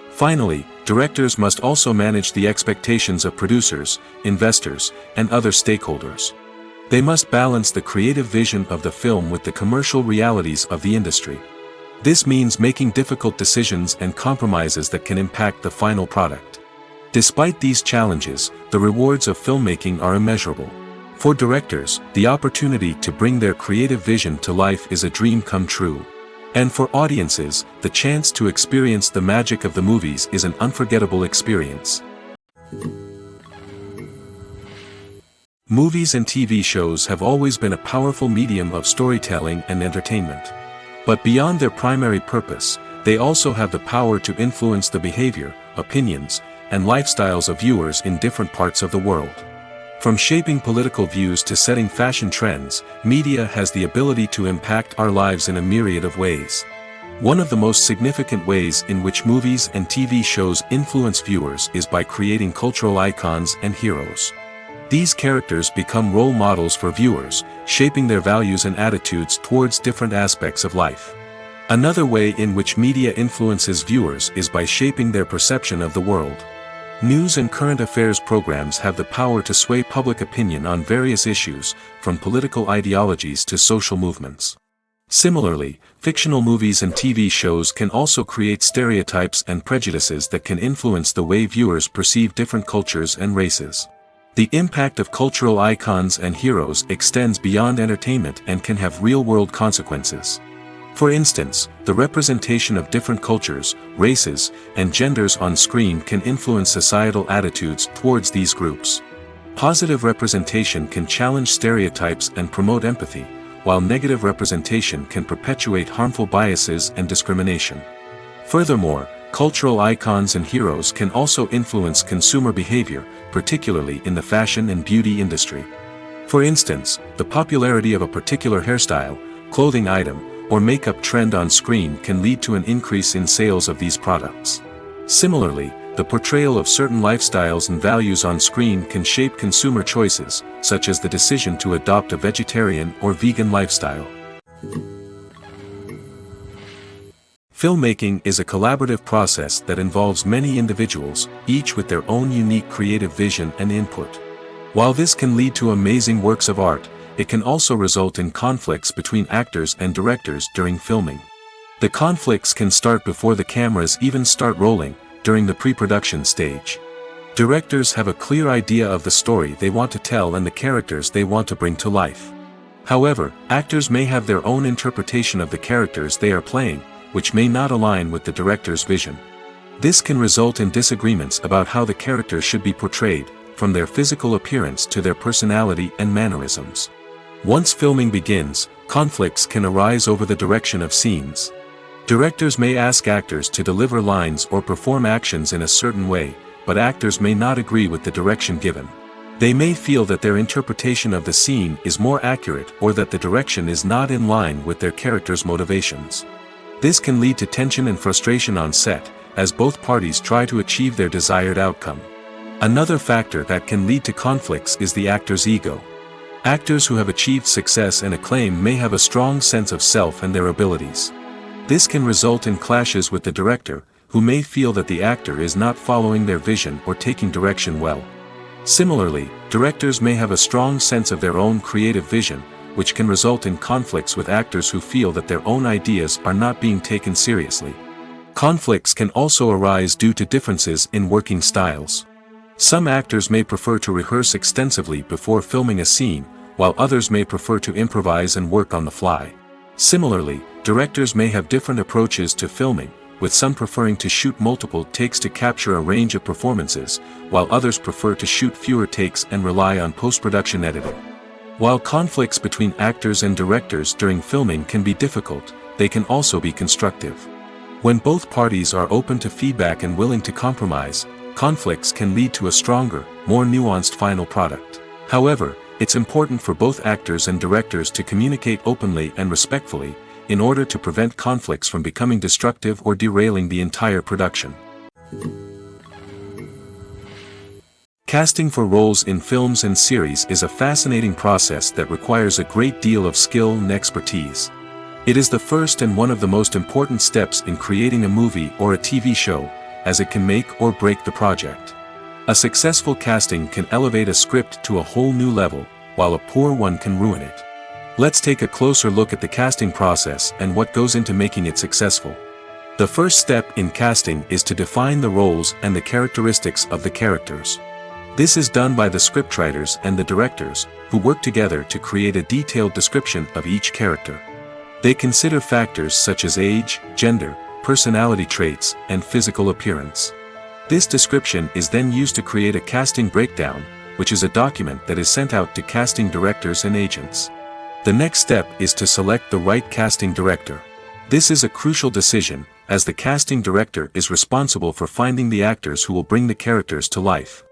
Finally, directors must also manage the expectations of producers, investors, and other stakeholders. They must balance the creative vision of the film with the commercial realities of the industry. This means making difficult decisions and compromises that can impact the final product. Despite these challenges, the rewards of filmmaking are immeasurable. For directors, the opportunity to bring their creative vision to life is a dream come true. And for audiences, the chance to experience the magic of the movies is an unforgettable experience. Movies and TV shows have always been a powerful medium of storytelling and entertainment. But beyond their primary purpose, they also have the power to influence the behavior, opinions, and lifestyles of viewers in different parts of the world. From shaping political views to setting fashion trends, media has the ability to impact our lives in a myriad of ways. One of the most significant ways in which movies and TV shows influence viewers is by creating cultural icons and heroes. These characters become role models for viewers, shaping their values and attitudes towards different aspects of life. Another way in which media influences viewers is by shaping their perception of the world. News and current affairs programs have the power to sway public opinion on various issues, from political ideologies to social movements. Similarly, fictional movies and TV shows can also create stereotypes and prejudices that can influence the way viewers perceive different cultures and races. The impact of cultural icons and heroes extends beyond entertainment and can have real-world consequences. For instance, the representation of different cultures, races, and genders on screen can influence societal attitudes towards these groups. Positive representation can challenge stereotypes and promote empathy, while negative representation can perpetuate harmful biases and discrimination. Furthermore, cultural icons and heroes can also influence consumer behavior, particularly in the fashion and beauty industry. For instance, the popularity of a particular hairstyle, clothing item, or makeup trend on screen can lead to an increase in sales of these products. Similarly, the portrayal of certain lifestyles and values on screen can shape consumer choices, such as the decision to adopt a vegetarian or vegan lifestyle. Filmmaking is a collaborative process that involves many individuals, each with their own unique creative vision and input. While this can lead to amazing works of art, it can also result in conflicts between actors and directors during filming. The conflicts can start before the cameras even start rolling, during the pre-production stage. Directors have a clear idea of the story they want to tell and the characters they want to bring to life. However, actors may have their own interpretation of the characters they are playing, which may not align with the director's vision. This can result in disagreements about how the characters should be portrayed, from their physical appearance to their personality and mannerisms. Once filming begins, conflicts can arise over the direction of scenes. Directors may ask actors to deliver lines or perform actions in a certain way, but actors may not agree with the direction given. They may feel that their interpretation of the scene is more accurate or that the direction is not in line with their character's motivations. This can lead to tension and frustration on set, as both parties try to achieve their desired outcome. Another factor that can lead to conflicts is the actor's ego. Actors who have achieved success and acclaim may have a strong sense of self and their abilities. This can result in clashes with the director, who may feel that the actor is not following their vision or taking direction well. Similarly, directors may have a strong sense of their own creative vision, which can result in conflicts with actors who feel that their own ideas are not being taken seriously. Conflicts can also arise due to differences in working styles. Some actors may prefer to rehearse extensively before filming a scene, while others may prefer to improvise and work on the fly. Similarly, directors may have different approaches to filming, with some preferring to shoot multiple takes to capture a range of performances, while others prefer to shoot fewer takes and rely on post-production editing. While conflicts between actors and directors during filming can be difficult, they can also be constructive. When both parties are open to feedback and willing to compromise, conflicts can lead to a stronger, more nuanced final product. However, it's important for both actors and directors to communicate openly and respectfully, in order to prevent conflicts from becoming destructive or derailing the entire production. Casting for roles in films and series is a fascinating process that requires a great deal of skill and expertise. It is the first and one of the most important steps in creating a movie or a TV show, as it can make or break the project. A successful casting can elevate a script to a whole new level, while a poor one can ruin it. Let's take a closer look at the casting process and what goes into making it successful. The first step in casting is to define the roles and the characteristics of the characters. This is done by the scriptwriters and the directors, who work together to create a detailed description of each character. They consider factors such as age, gender, personality traits, and physical appearance. This description is then used to create a casting breakdown, which is a document that is sent out to casting directors and agents. The next step is to select the right casting director. This is a crucial decision, as the casting director is responsible for finding the actors who will bring the characters to life.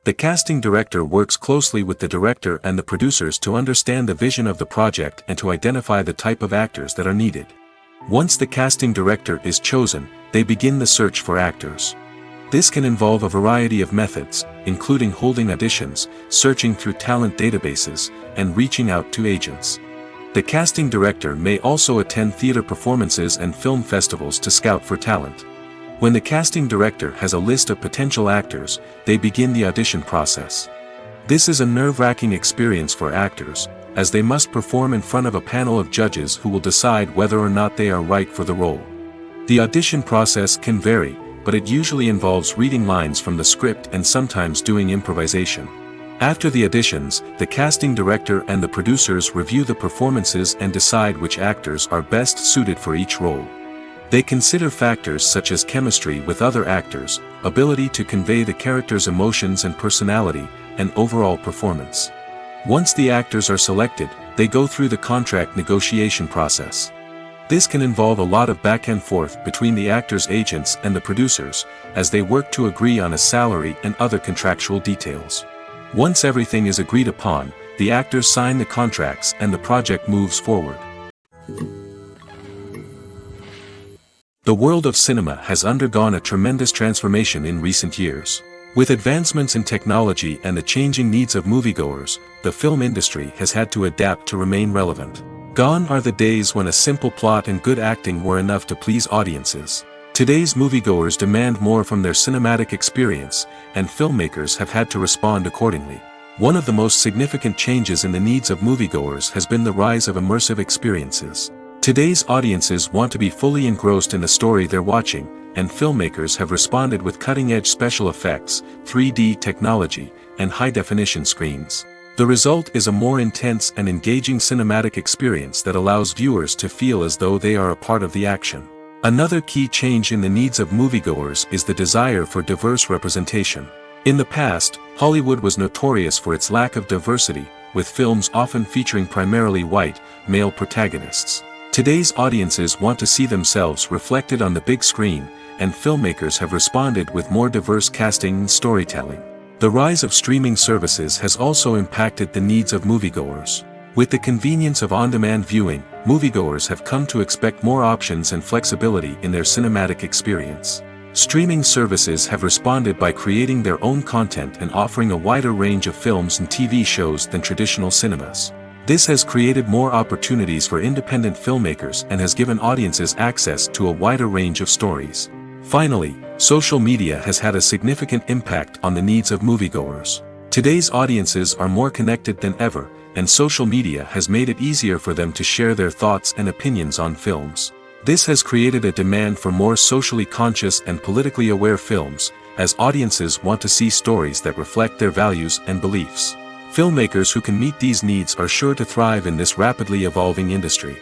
The casting director works closely with the director and the producers to understand the vision of the project and to identify the type of actors that are needed. Once the casting director is chosen, they begin the search for actors. This can involve a variety of methods, including holding auditions, searching through talent databases, and reaching out to agents. The casting director may also attend theater performances and film festivals to scout for talent. When the casting director has a list of potential actors, they begin the audition process. This is a nerve-wracking experience for actors, as they must perform in front of a panel of judges who will decide whether or not they are right for the role. The audition process can vary, but it usually involves reading lines from the script and sometimes doing improvisation. After the auditions, the casting director and the producers review the performances and decide which actors are best suited for each role. They consider factors such as chemistry with other actors, ability to convey the character's emotions and personality, and overall performance. Once the actors are selected, they go through the contract negotiation process. This can involve a lot of back and forth between the actors' agents and the producers, as they work to agree on a salary and other contractual details. Once everything is agreed upon, the actors sign the contracts and the project moves forward. The world of cinema has undergone a tremendous transformation in recent years. With advancements in technology and the changing needs of moviegoers, the film industry has had to adapt to remain relevant. Gone are the days when a simple plot and good acting were enough to please audiences. Today's moviegoers demand more from their cinematic experience, and filmmakers have had to respond accordingly. One of the most significant changes in the needs of moviegoers has been the rise of immersive experiences. Today's audiences want to be fully engrossed in the story they're watching, and filmmakers have responded with cutting-edge special effects, 3D technology, and high-definition screens. The result is a more intense and engaging cinematic experience that allows viewers to feel as though they are a part of the action. Another key change in the needs of moviegoers is the desire for diverse representation. In the past, Hollywood was notorious for its lack of diversity, with films often featuring primarily white, male protagonists. Today's audiences want to see themselves reflected on the big screen, and filmmakers have responded with more diverse casting and storytelling. The rise of streaming services has also impacted the needs of moviegoers. With the convenience of on-demand viewing, moviegoers have come to expect more options and flexibility in their cinematic experience. Streaming services have responded by creating their own content and offering a wider range of films and TV shows than traditional cinemas. This has created more opportunities for independent filmmakers and has given audiences access to a wider range of stories. Finally, social media has had a significant impact on the needs of moviegoers. Today's audiences are more connected than ever, and social media has made it easier for them to share their thoughts and opinions on films. This has created a demand for more socially conscious and politically aware films, as audiences want to see stories that reflect their values and beliefs. Filmmakers who can meet these needs are sure to thrive in this rapidly evolving industry.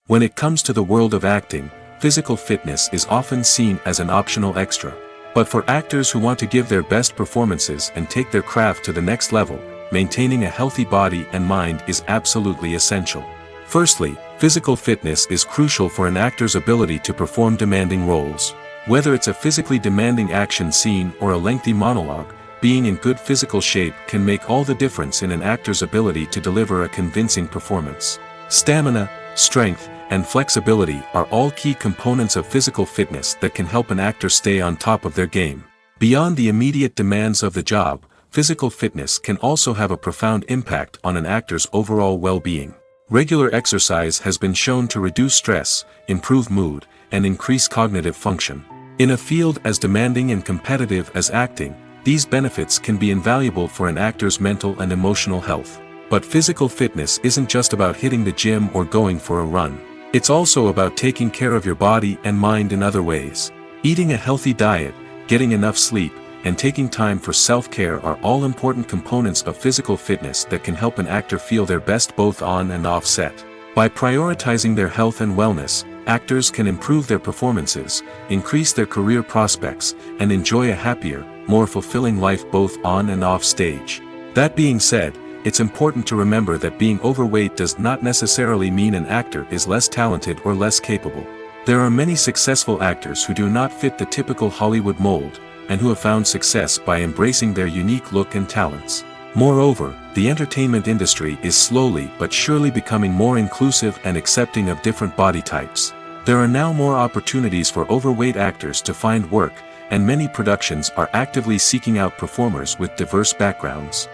When it comes to the world of acting, physical fitness is often seen as an optional extra. But for actors who want to give their best performances and take their craft to the next level, maintaining a healthy body and mind is absolutely essential. Firstly, physical fitness is crucial for an actor's ability to perform demanding roles. Whether it's a physically demanding action scene or a lengthy monologue, being in good physical shape can make all the difference in an actor's ability to deliver a convincing performance. Stamina, strength, and flexibility are all key components of physical fitness that can help an actor stay on top of their game. Beyond the immediate demands of the job, physical fitness can also have a profound impact on an actor's overall well-being. Regular exercise has been shown to reduce stress, improve mood, and increase cognitive function. In a field as demanding and competitive as acting, these benefits can be invaluable for an actor's mental and emotional health. But physical fitness isn't just about hitting the gym or going for a run. It's also about taking care of your body and mind in other ways. Eating a healthy diet, getting enough sleep, and taking time for self-care are all important components of physical fitness that can help an actor feel their best both on and off set. By prioritizing their health and wellness, actors can improve their performances, increase their career prospects, and enjoy a happier, more fulfilling life both on and off stage. That being said, it's important to remember that being overweight does not necessarily mean an actor is less talented or less capable. There are many successful actors who do not fit the typical Hollywood mold, and who have found success by embracing their unique look and talents. Moreover, the entertainment industry is slowly but surely becoming more inclusive and accepting of different body types. There are now more opportunities for overweight actors to find work, and many productions are actively seeking out performers with diverse backgrounds.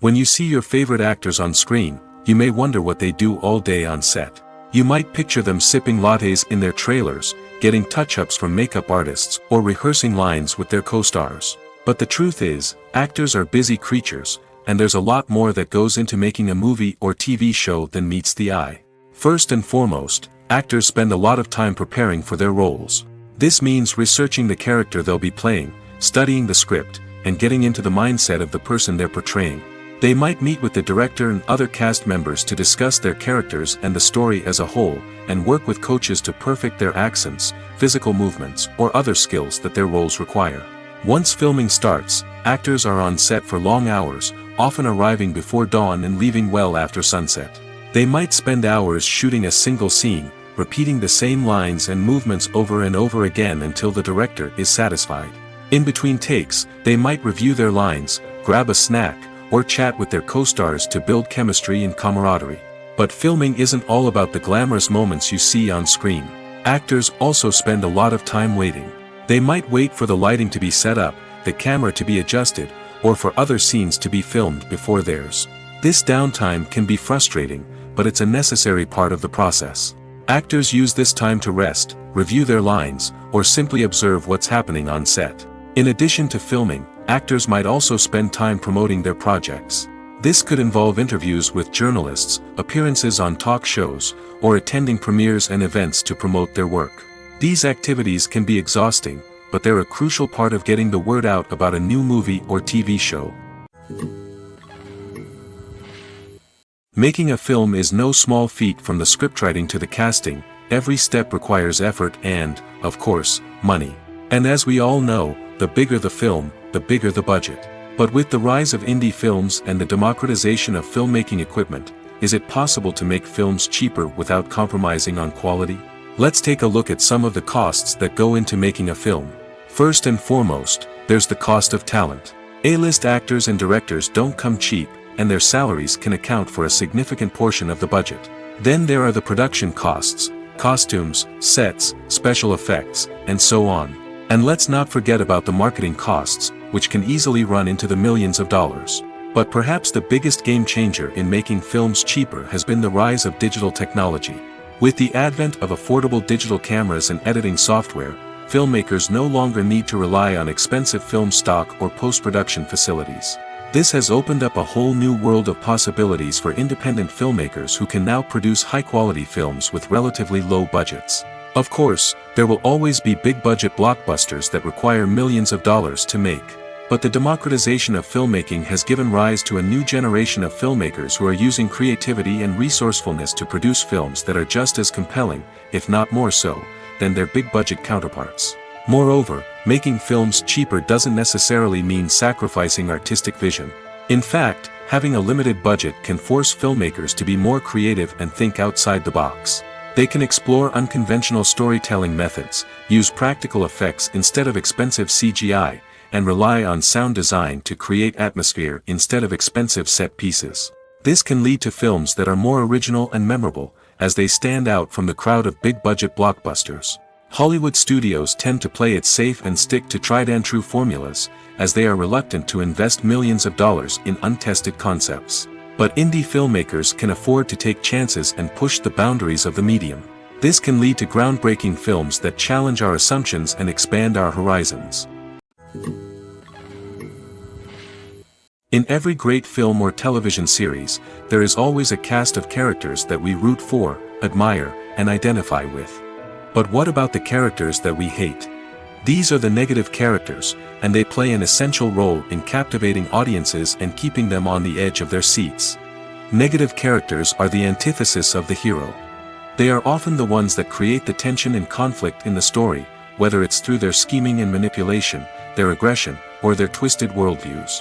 When you see your favorite actors on screen, you may wonder what they do all day on set. You might picture them sipping lattes in their trailers, getting touch-ups from makeup artists, or rehearsing lines with their co-stars. But the truth is, actors are busy creatures, and there's a lot more that goes into making a movie or TV show than meets the eye. First and foremost, actors spend a lot of time preparing for their roles. This means researching the character they'll be playing, studying the script, and getting into the mindset of the person they're portraying. They might meet with the director and other cast members to discuss their characters and the story as a whole, and work with coaches to perfect their accents, physical movements, or other skills that their roles require. Once filming starts, actors are on set for long hours, often arriving before dawn and leaving well after sunset. They might spend hours shooting a single scene, repeating the same lines and movements over and over again until the director is satisfied. In between takes, they might review their lines, grab a snack, or chat with their co-stars to build chemistry and camaraderie. But filming isn't all about the glamorous moments you see on screen. Actors also spend a lot of time waiting. They might wait for the lighting to be set up, the camera to be adjusted, or for other scenes to be filmed before theirs. This downtime can be frustrating, but it's a necessary part of the process. Actors use this time to rest, review their lines, or simply observe what's happening on set. In addition to filming, actors might also spend time promoting their projects. This could involve interviews with journalists, appearances on talk shows, or attending premieres and events to promote their work. These activities can be exhausting, but they're a crucial part of getting the word out about a new movie or TV show. Making a film is no small feat. From the scriptwriting to the casting, every step requires effort and, of course, money. And as we all know, the bigger the film, the bigger the budget. But with the rise of indie films and the democratization of filmmaking equipment, is it possible to make films cheaper without compromising on quality? Let's take a look at some of the costs that go into making a film. First and foremost, there's the cost of talent. A-list actors and directors don't come cheap, and their salaries can account for a significant portion of the budget. Then there are the production costs, costumes, sets, special effects, and so on. And let's not forget about the marketing costs, which can easily run into the millions of dollars. But perhaps the biggest game changer in making films cheaper has been the rise of digital technology. With the advent of affordable digital cameras and editing software, filmmakers no longer need to rely on expensive film stock or post-production facilities. This has opened up a whole new world of possibilities for independent filmmakers who can now produce high-quality films with relatively low budgets. Of course, there will always be big-budget blockbusters that require millions of dollars to make. But the democratization of filmmaking has given rise to a new generation of filmmakers who are using creativity and resourcefulness to produce films that are just as compelling, if not more so, than their big-budget counterparts. Moreover, making films cheaper doesn't necessarily mean sacrificing artistic vision. In fact, having a limited budget can force filmmakers to be more creative and think outside the box. They can explore unconventional storytelling methods, use practical effects instead of expensive CGI, and rely on sound design to create atmosphere instead of expensive set pieces. This can lead to films that are more original and memorable, as they stand out from the crowd of big-budget blockbusters. Hollywood studios tend to play it safe and stick to tried-and-true formulas, as they are reluctant to invest millions of dollars in untested concepts. But indie filmmakers can afford to take chances and push the boundaries of the medium. This can lead to groundbreaking films that challenge our assumptions and expand our horizons. In every great film or television series, there is always a cast of characters that we root for, admire, and identify with. But what about the characters that we hate? These are the negative characters, and they play an essential role in captivating audiences and keeping them on the edge of their seats. Negative characters are the antithesis of the hero. They are often the ones that create the tension and conflict in the story, whether it's through their scheming and manipulation, their aggression, or their twisted worldviews.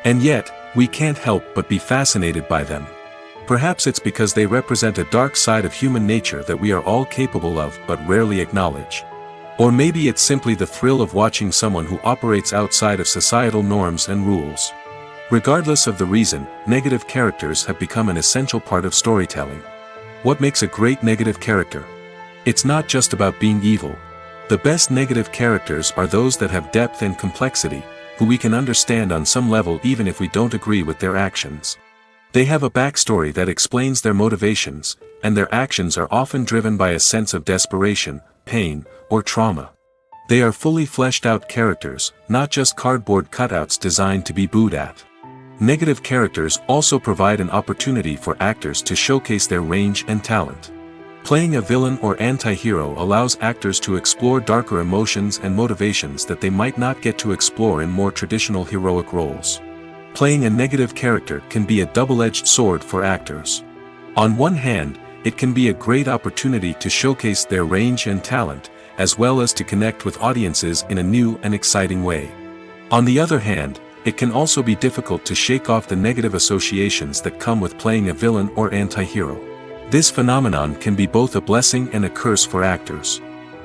And yet, we can't help but be fascinated by them. Perhaps it's because they represent a dark side of human nature that we are all capable of but rarely acknowledge. Or maybe it's simply the thrill of watching someone who operates outside of societal norms and rules. Regardless of the reason, negative characters have become an essential part of storytelling. What makes a great negative character? It's not just about being evil. The best negative characters are those that have depth and complexity, who we can understand on some level even if we don't agree with their actions. They have a backstory that explains their motivations, and their actions are often driven by a sense of desperation, pain, or trauma. They are fully fleshed out characters, not just cardboard cutouts designed to be booed at. Negative characters also provide an opportunity for actors to showcase their range and talent. Playing a villain or anti-hero allows actors to explore darker emotions and motivations that they might not get to explore in more traditional heroic roles. Playing a negative character can be a double-edged sword for actors. On one hand, it can be a great opportunity to showcase their range and talent, as well as to connect with audiences in a new and exciting way. On the other hand, it can also be difficult to shake off the negative associations that come with playing a villain or anti-hero. This phenomenon can be both a blessing and a curse for actors.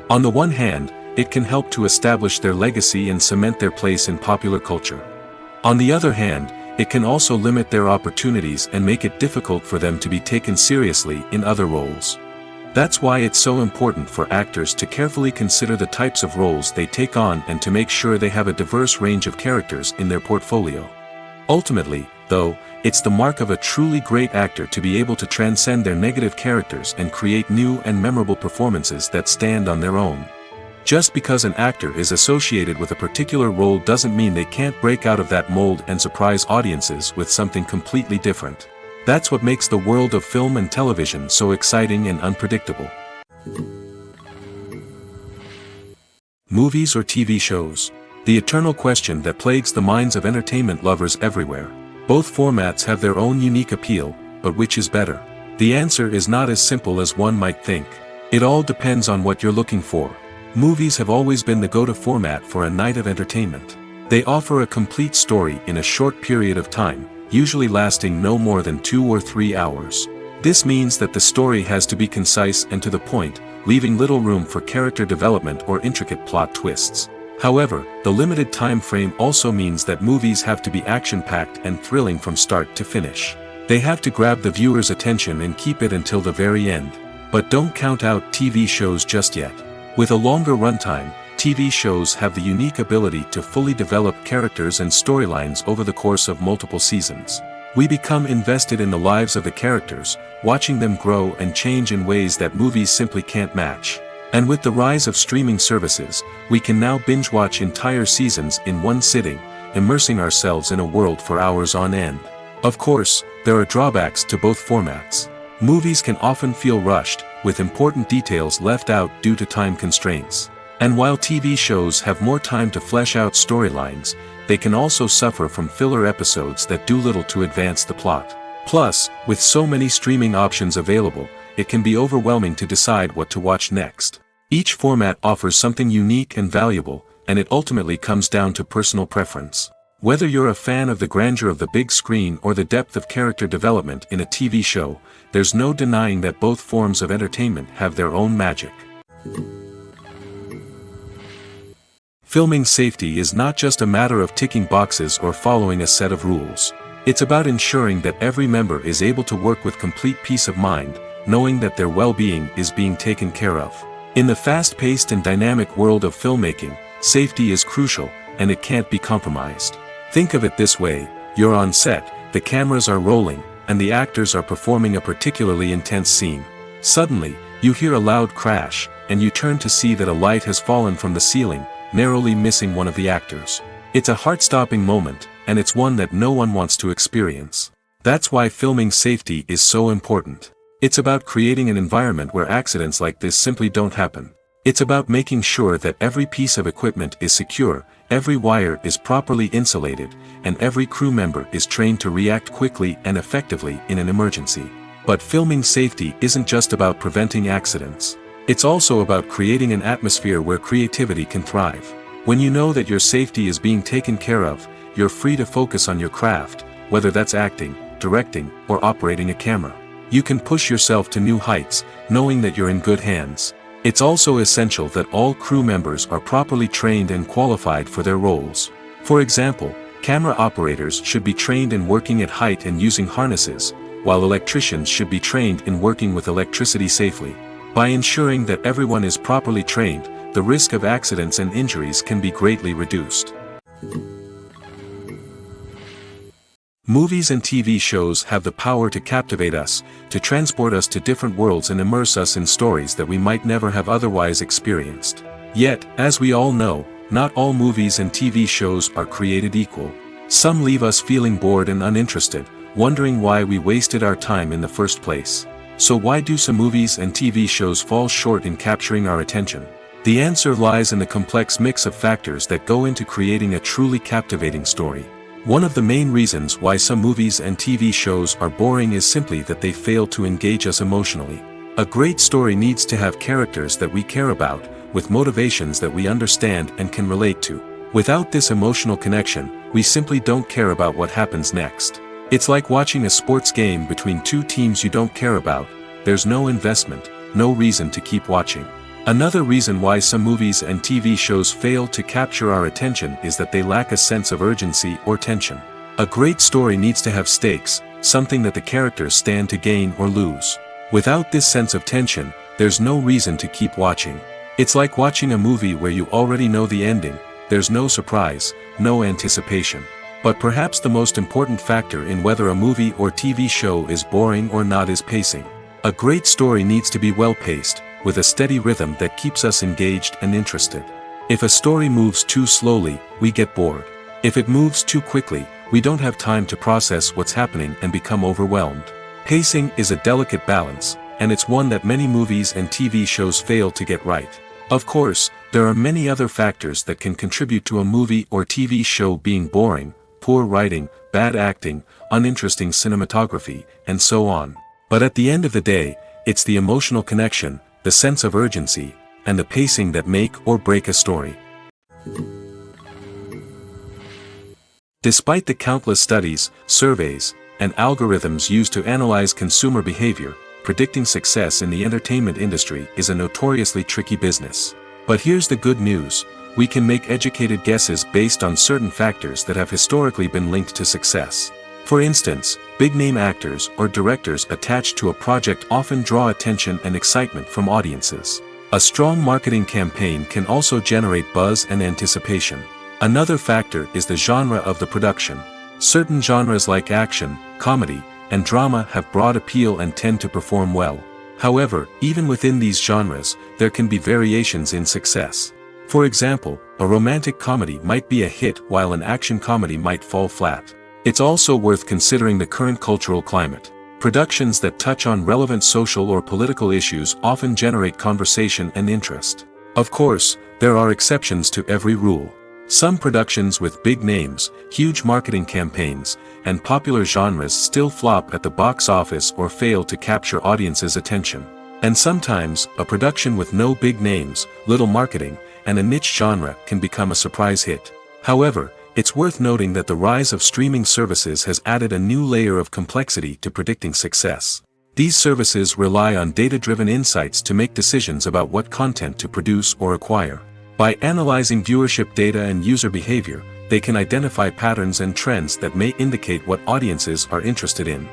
On the one hand, it can help to establish their legacy and cement their place in popular culture. On the other hand, it can also limit their opportunities and make it difficult for them to be taken seriously in other roles. That's why it's so important for actors to carefully consider the types of roles they take on and to make sure they have a diverse range of characters in their portfolio. Ultimately, though, it's the mark of a truly great actor to be able to transcend their negative characters and create new and memorable performances that stand on their own. Just because an actor is associated with a particular role doesn't mean they can't break out of that mold and surprise audiences with something completely different. That's what makes the world of film and television so exciting and unpredictable. Movies or TV shows? The eternal question that plagues the minds of entertainment lovers everywhere. Both formats have their own unique appeal, but which is better? The answer is not as simple as one might think. It all depends on what you're looking for. Movies have always been the go-to format for a night of entertainment. They offer a complete story in a short period of time, usually lasting no more than 2 or 3 hours. This means that the story has to be concise and to the point, leaving little room for character development or intricate plot twists. However, the limited time frame also means that movies have to be action-packed and thrilling from start to finish. They have to grab the viewer's attention and keep it until the very end. But don't count out TV shows just yet. With a longer runtime, TV shows have the unique ability to fully develop characters and storylines over the course of multiple seasons. We become invested in the lives of the characters, watching them grow and change in ways that movies simply can't match. And with the rise of streaming services, we can now binge-watch entire seasons in one sitting, immersing ourselves in a world for hours on end. Of course, there are drawbacks to both formats. Movies can often feel rushed, with important details left out due to time constraints. And while TV shows have more time to flesh out storylines, they can also suffer from filler episodes that do little to advance the plot. Plus, with so many streaming options available, it can be overwhelming to decide what to watch next. Each format offers something unique and valuable, and it ultimately comes down to personal preference. Whether you're a fan of the grandeur of the big screen or the depth of character development in a TV show, there's no denying that both forms of entertainment have their own magic. Filming safety is not just a matter of ticking boxes or following a set of rules. It's about ensuring that every member is able to work with complete peace of mind, knowing that their well-being is being taken care of. In the fast-paced and dynamic world of filmmaking, safety is crucial, and it can't be compromised. Think of it this way: you're on set, the cameras are rolling, and the actors are performing a particularly intense scene. Suddenly, you hear a loud crash, and you turn to see that a light has fallen from the ceiling, narrowly missing one of the actors. It's a heart-stopping moment, and it's one that no one wants to experience. That's why filming safety is so important. It's about creating an environment where accidents like this simply don't happen. It's about making sure that every piece of equipment is secure, every wire is properly insulated, and every crew member is trained to react quickly and effectively in an emergency. But filming safety isn't just about preventing accidents. It's also about creating an atmosphere where creativity can thrive. When you know that your safety is being taken care of, you're free to focus on your craft, whether that's acting, directing, or operating a camera. You can push yourself to new heights, knowing that you're in good hands. It's also essential that all crew members are properly trained and qualified for their roles. For example, camera operators should be trained in working at height and using harnesses, while electricians should be trained in working with electricity safely. By ensuring that everyone is properly trained, the risk of accidents and injuries can be greatly reduced. Movies and TV shows have the power to captivate us, to transport us to different worlds and immerse us in stories that we might never have otherwise experienced. Yet, as we all know, not all movies and TV shows are created equal. Some leave us feeling bored and uninterested, wondering why we wasted our time in the first place. So why do some movies and TV shows fall short in capturing our attention? The answer lies in the complex mix of factors that go into creating a truly captivating story. One of the main reasons why some movies and TV shows are boring is simply that they fail to engage us emotionally. A great story needs to have characters that we care about, with motivations that we understand and can relate to. Without this emotional connection, we simply don't care about what happens next. It's like watching a sports game between two teams you don't care about. There's no investment, no reason to keep watching. Another reason why some movies and TV shows fail to capture our attention is that they lack a sense of urgency or tension. A great story needs to have stakes, something that the characters stand to gain or lose. Without this sense of tension, there's no reason to keep watching. It's like watching a movie where you already know the ending. There's no surprise, no anticipation. But perhaps the most important factor in whether a movie or TV show is boring or not is pacing. A great story needs to be well-paced, with a steady rhythm that keeps us engaged and interested. If a story moves too slowly, we get bored. If it moves too quickly, we don't have time to process what's happening and become overwhelmed. Pacing is a delicate balance, and it's one that many movies and TV shows fail to get right. Of course, there are many other factors that can contribute to a movie or TV show being boring: poor writing, bad acting, uninteresting cinematography, and so on. But at the end of the day, it's the emotional connection, the sense of urgency, and the pacing that make or break a story. Despite the countless studies, surveys, and algorithms used to analyze consumer behavior, predicting success in the entertainment industry is a notoriously tricky business. But here's the good news: we can make educated guesses based on certain factors that have historically been linked to success. For instance, big-name actors or directors attached to a project often draw attention and excitement from audiences. A strong marketing campaign can also generate buzz and anticipation. Another factor is the genre of the production. Certain genres like action, comedy, and drama have broad appeal and tend to perform well. However, even within these genres, there can be variations in success. For example, a romantic comedy might be a hit while an action comedy might fall flat. It's also worth considering the current cultural climate. Productions that touch on relevant social or political issues often generate conversation and interest. Of course, there are exceptions to every rule. Some productions with big names, huge marketing campaigns, and popular genres still flop at the box office or fail to capture audiences' attention. And sometimes, a production with no big names, little marketing, and a niche genre can become a surprise hit. However, it's worth noting that the rise of streaming services has added a new layer of complexity to predicting success. These services rely on data-driven insights to make decisions about what content to produce or acquire. By analyzing viewership data and user behavior, they can identify patterns and trends that may indicate what audiences are interested in.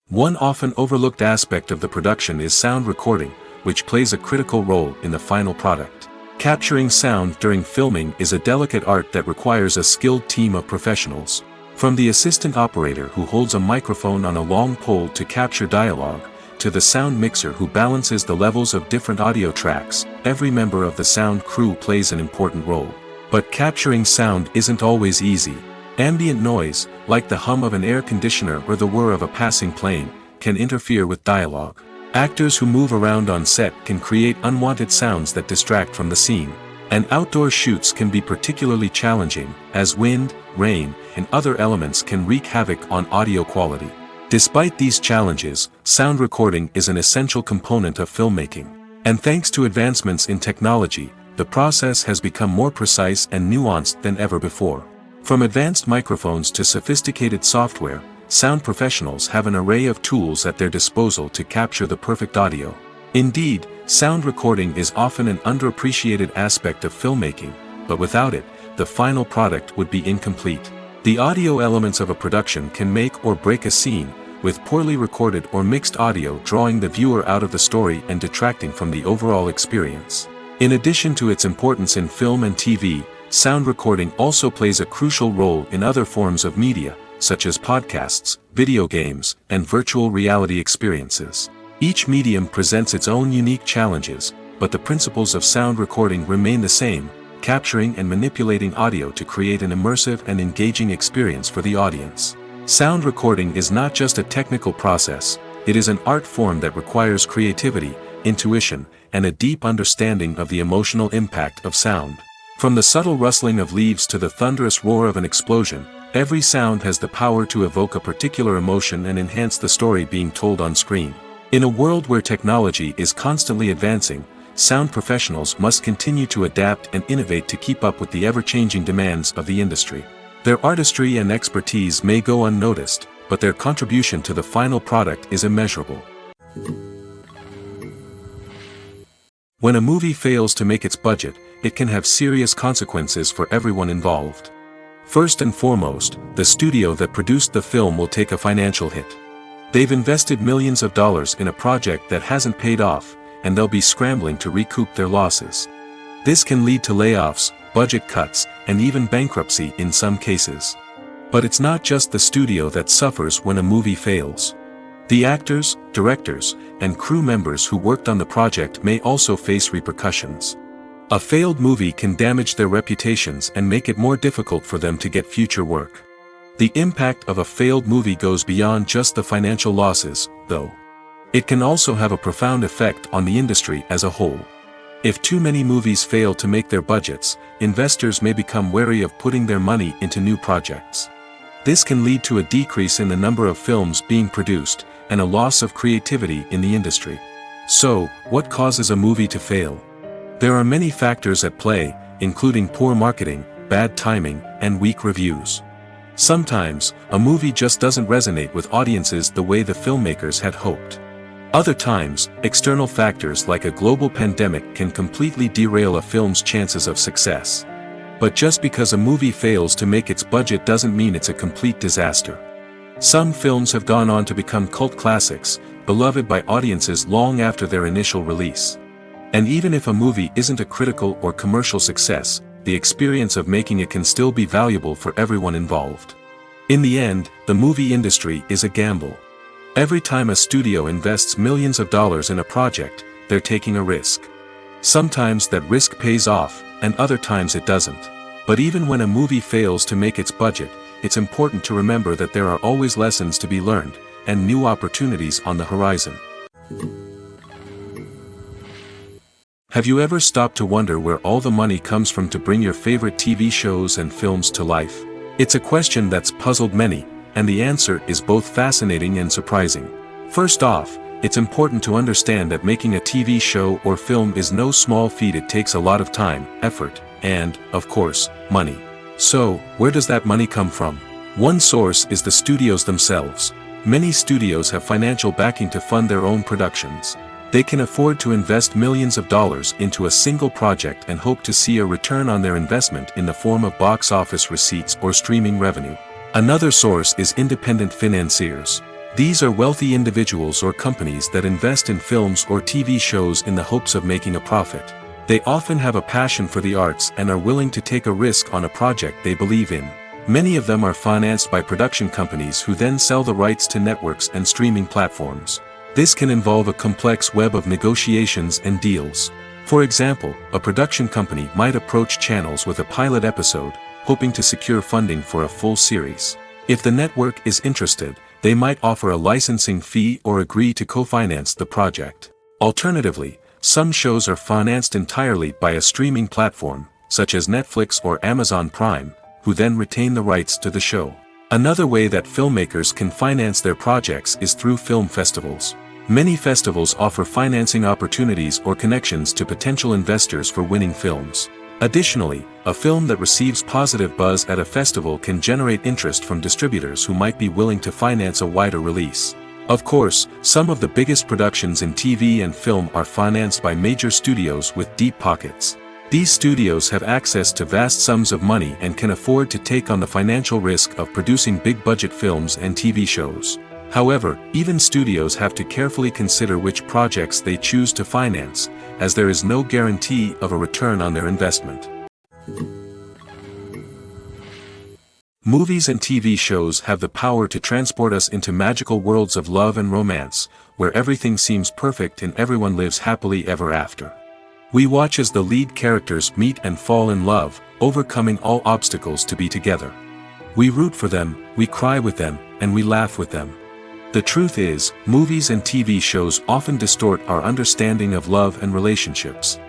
One often overlooked aspect of the production is sound recording, which plays a critical role in the final product. Capturing sound during filming is a delicate art that requires a skilled team of professionals. From the assistant operator who holds a microphone on a long pole to capture dialogue, to the sound mixer who balances the levels of different audio tracks, every member of the sound crew plays an important role. But capturing sound isn't always easy. Ambient noise, like the hum of an air conditioner or the whir of a passing plane, can interfere with dialogue. Actors who move around on set can create unwanted sounds that distract from the scene. And outdoor shoots can be particularly challenging, as wind, rain, and other elements can wreak havoc on audio quality. Despite these challenges, sound recording is an essential component of filmmaking. And thanks to advancements in technology, the process has become more precise and nuanced than ever before. From advanced microphones to sophisticated software, sound professionals have an array of tools at their disposal to capture the perfect audio. Indeed, sound recording is often an underappreciated aspect of filmmaking, but without it, the final product would be incomplete. The audio elements of a production can make or break a scene, with poorly recorded or mixed audio drawing the viewer out of the story and detracting from the overall experience. In addition to its importance in film and TV, sound recording also plays a crucial role in other forms of media, such as podcasts, video games, and virtual reality experiences. Each medium presents its own unique challenges, but the principles of sound recording remain the same, capturing and manipulating audio to create an immersive and engaging experience for the audience. Sound recording is not just a technical process, it is an art form that requires creativity, intuition, and a deep understanding of the emotional impact of sound. From the subtle rustling of leaves to the thunderous roar of an explosion, every sound has the power to evoke a particular emotion and enhance the story being told on screen. In a world where technology is constantly advancing, sound professionals must continue to adapt and innovate to keep up with the ever-changing demands of the industry. Their artistry and expertise may go unnoticed, but their contribution to the final product is immeasurable. When a movie fails to make its budget, it can have serious consequences for everyone involved. First and foremost, the studio that produced the film will take a financial hit. They've invested millions of dollars in a project that hasn't paid off, and they'll be scrambling to recoup their losses. This can lead to layoffs, budget cuts, and even bankruptcy in some cases. But it's not just the studio that suffers when a movie fails. The actors, directors, and crew members who worked on the project may also face repercussions. A failed movie can damage their reputations and make it more difficult for them to get future work. The impact of a failed movie goes beyond just the financial losses, though. It can also have a profound effect on the industry as a whole. If too many movies fail to make their budgets, investors may become wary of putting their money into new projects. This can lead to a decrease in the number of films being produced, and a loss of creativity in the industry. So, what causes a movie to fail? There are many factors at play, including poor marketing, bad timing, and weak reviews. Sometimes, a movie just doesn't resonate with audiences the way the filmmakers had hoped. Other times, external factors like a global pandemic can completely derail a film's chances of success. But just because a movie fails to make its budget doesn't mean it's a complete disaster. Some films have gone on to become cult classics, beloved by audiences long after their initial release. And even if a movie isn't a critical or commercial success, the experience of making it can still be valuable for everyone involved. In the end, the movie industry is a gamble. Every time a studio invests millions of dollars in a project, they're taking a risk. Sometimes that risk pays off, and other times it doesn't. But even when a movie fails to make its budget, it's important to remember that there are always lessons to be learned, and new opportunities on the horizon. Have you ever stopped to wonder where all the money comes from to bring your favorite TV shows and films to life? It's a question that's puzzled many, and the answer is both fascinating and surprising. First off, it's important to understand that making a TV show or film is no small feat. It takes a lot of time, effort, and, of course, money. So, where does that money come from? One source is the studios themselves. Many studios have financial backing to fund their own productions. They can afford to invest millions of dollars into a single project and hope to see a return on their investment in the form of box office receipts or streaming revenue. Another source is independent financiers. These are wealthy individuals or companies that invest in films or TV shows in the hopes of making a profit. They often have a passion for the arts and are willing to take a risk on a project they believe in. Many of them are financed by production companies who then sell the rights to networks and streaming platforms. This can involve a complex web of negotiations and deals. For example, a production company might approach channels with a pilot episode, hoping to secure funding for a full series. If the network is interested, they might offer a licensing fee or agree to co-finance the project. Alternatively, some shows are financed entirely by a streaming platform, such as Netflix or Amazon Prime, who then retain the rights to the show. Another way that filmmakers can finance their projects is through film festivals. Many festivals offer financing opportunities or connections to potential investors for winning films. Additionally, a film that receives positive buzz at a festival can generate interest from distributors who might be willing to finance a wider release. Of course, some of the biggest productions in TV and film are financed by major studios with deep pockets. These studios have access to vast sums of money and can afford to take on the financial risk of producing big-budget films and TV shows. However, even studios have to carefully consider which projects they choose to finance, as there is no guarantee of a return on their investment. Movies and TV shows have the power to transport us into magical worlds of love and romance, where everything seems perfect and everyone lives happily ever after. We watch as the lead characters meet and fall in love, overcoming all obstacles to be together. We root for them, we cry with them, and we laugh with them. The truth is, movies and TV shows often distort our understanding of love and relationships.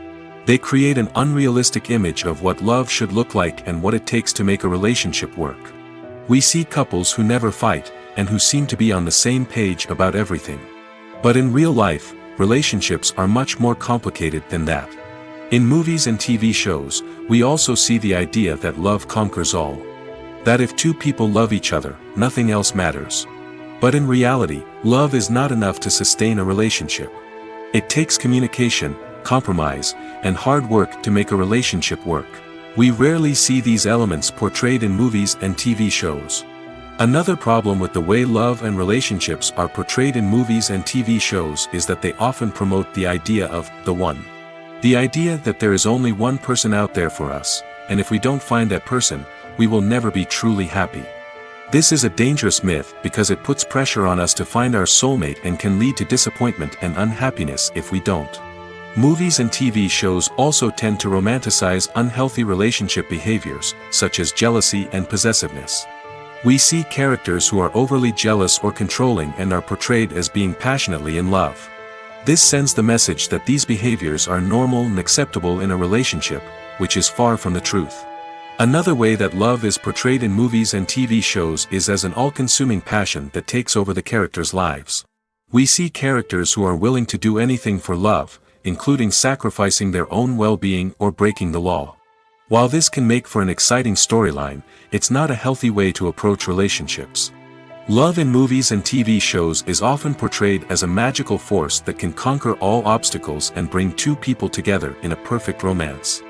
They create an unrealistic image of what love should look like and what it takes to make a relationship work. We see couples who never fight, and who seem to be on the same page about everything. But in real life, relationships are much more complicated than that. In movies and TV shows, we also see the idea that love conquers all. That if two people love each other, nothing else matters. But in reality, love is not enough to sustain a relationship. It takes communication, compromise, and hard work to make a relationship work. We rarely see these elements portrayed in movies and TV shows. Another problem with the way love and relationships are portrayed in movies and TV shows is that they often promote the idea of the one. The idea that there is only one person out there for us, and if we don't find that person, we will never be truly happy. This is a dangerous myth because it puts pressure on us to find our soulmate and can lead to disappointment and unhappiness if we don't. Movies and TV shows also tend to romanticize unhealthy relationship behaviors, such as jealousy and possessiveness. We see characters who are overly jealous or controlling and are portrayed as being passionately in love. This sends the message that these behaviors are normal and acceptable in a relationship, which is far from the truth. Another way that love is portrayed in movies and TV shows is as an all-consuming passion that takes over the characters' lives. We see characters who are willing to do anything for love, including sacrificing their own well-being or breaking the law. While this can make for an exciting storyline, it's not a healthy way to approach relationships. Love in movies and TV shows is often portrayed as a magical force that can conquer all obstacles and bring two people together in a perfect romance.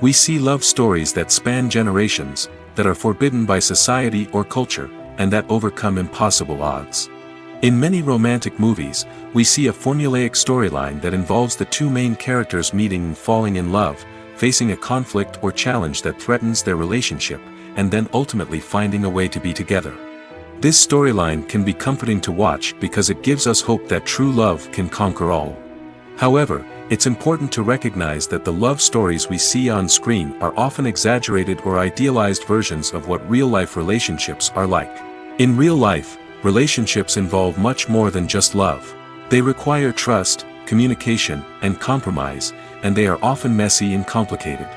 We see love stories that span generations, that are forbidden by society or culture, and that overcome impossible odds. In many romantic movies, we see a formulaic storyline that involves the two main characters meeting and falling in love, facing a conflict or challenge that threatens their relationship, and then ultimately finding a way to be together. This storyline can be comforting to watch because it gives us hope that true love can conquer all. However, it's important to recognize that the love stories we see on screen are often exaggerated or idealized versions of what real-life relationships are like. In real life, relationships involve much more than just love. They require trust, communication, and compromise, and they are often messy and complicated.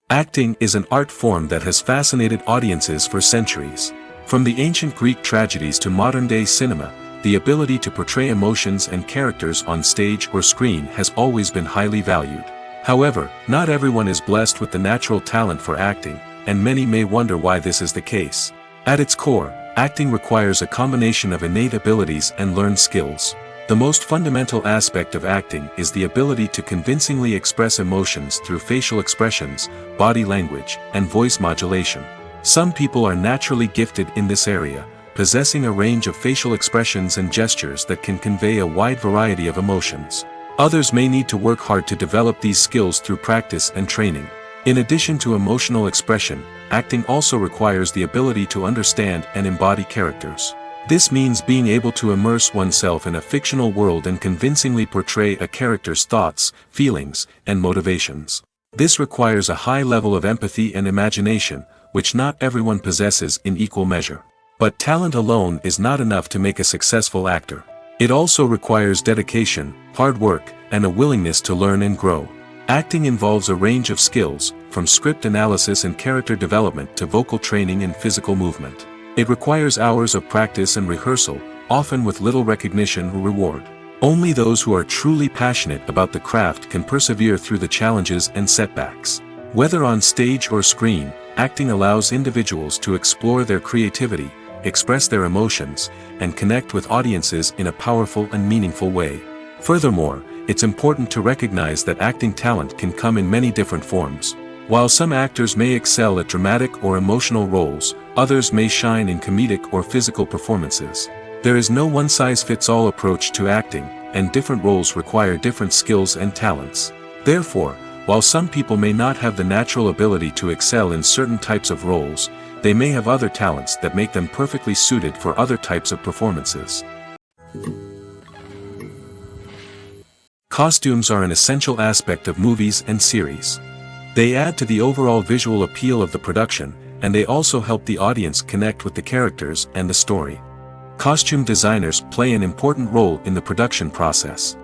Acting is an art form that has fascinated audiences for centuries. From the ancient Greek tragedies to modern-day cinema, the ability to portray emotions and characters on stage or screen has always been highly valued. However, not everyone is blessed with the natural talent for acting, and many may wonder why this is the case. At its core, acting requires a combination of innate abilities and learned skills. The most fundamental aspect of acting is the ability to convincingly express emotions through facial expressions, body language, and voice modulation. Some people are naturally gifted in this area, possessing a range of facial expressions and gestures that can convey a wide variety of emotions. Others may need to work hard to develop these skills through practice and training. In addition to emotional expression, acting also requires the ability to understand and embody characters. This means being able to immerse oneself in a fictional world and convincingly portray a character's thoughts, feelings, and motivations. This requires a high level of empathy and imagination, which not everyone possesses in equal measure. But talent alone is not enough to make a successful actor. It also requires dedication, hard work, and a willingness to learn and grow. Acting involves a range of skills, from script analysis and character development to vocal training and physical movement. It requires hours of practice and rehearsal, often with little recognition or reward. Only those who are truly passionate about the craft can persevere through the challenges and setbacks. Whether on stage or screen, acting allows individuals to explore their creativity, express their emotions, and connect with audiences in a powerful and meaningful way. Furthermore, it's important to recognize that acting talent can come in many different forms. While some actors may excel at dramatic or emotional roles, others may shine in comedic or physical performances. There is no one-size-fits-all approach to acting, and different roles require different skills and talents. Therefore, While some people may not have the natural ability to excel in certain types of roles, they may have other talents that make them perfectly suited for other types of performances. Costumes are an essential aspect of movies and series. They add to the overall visual appeal of the production, and they also help the audience connect with the characters and the story. Costume designers play an important role in the production process.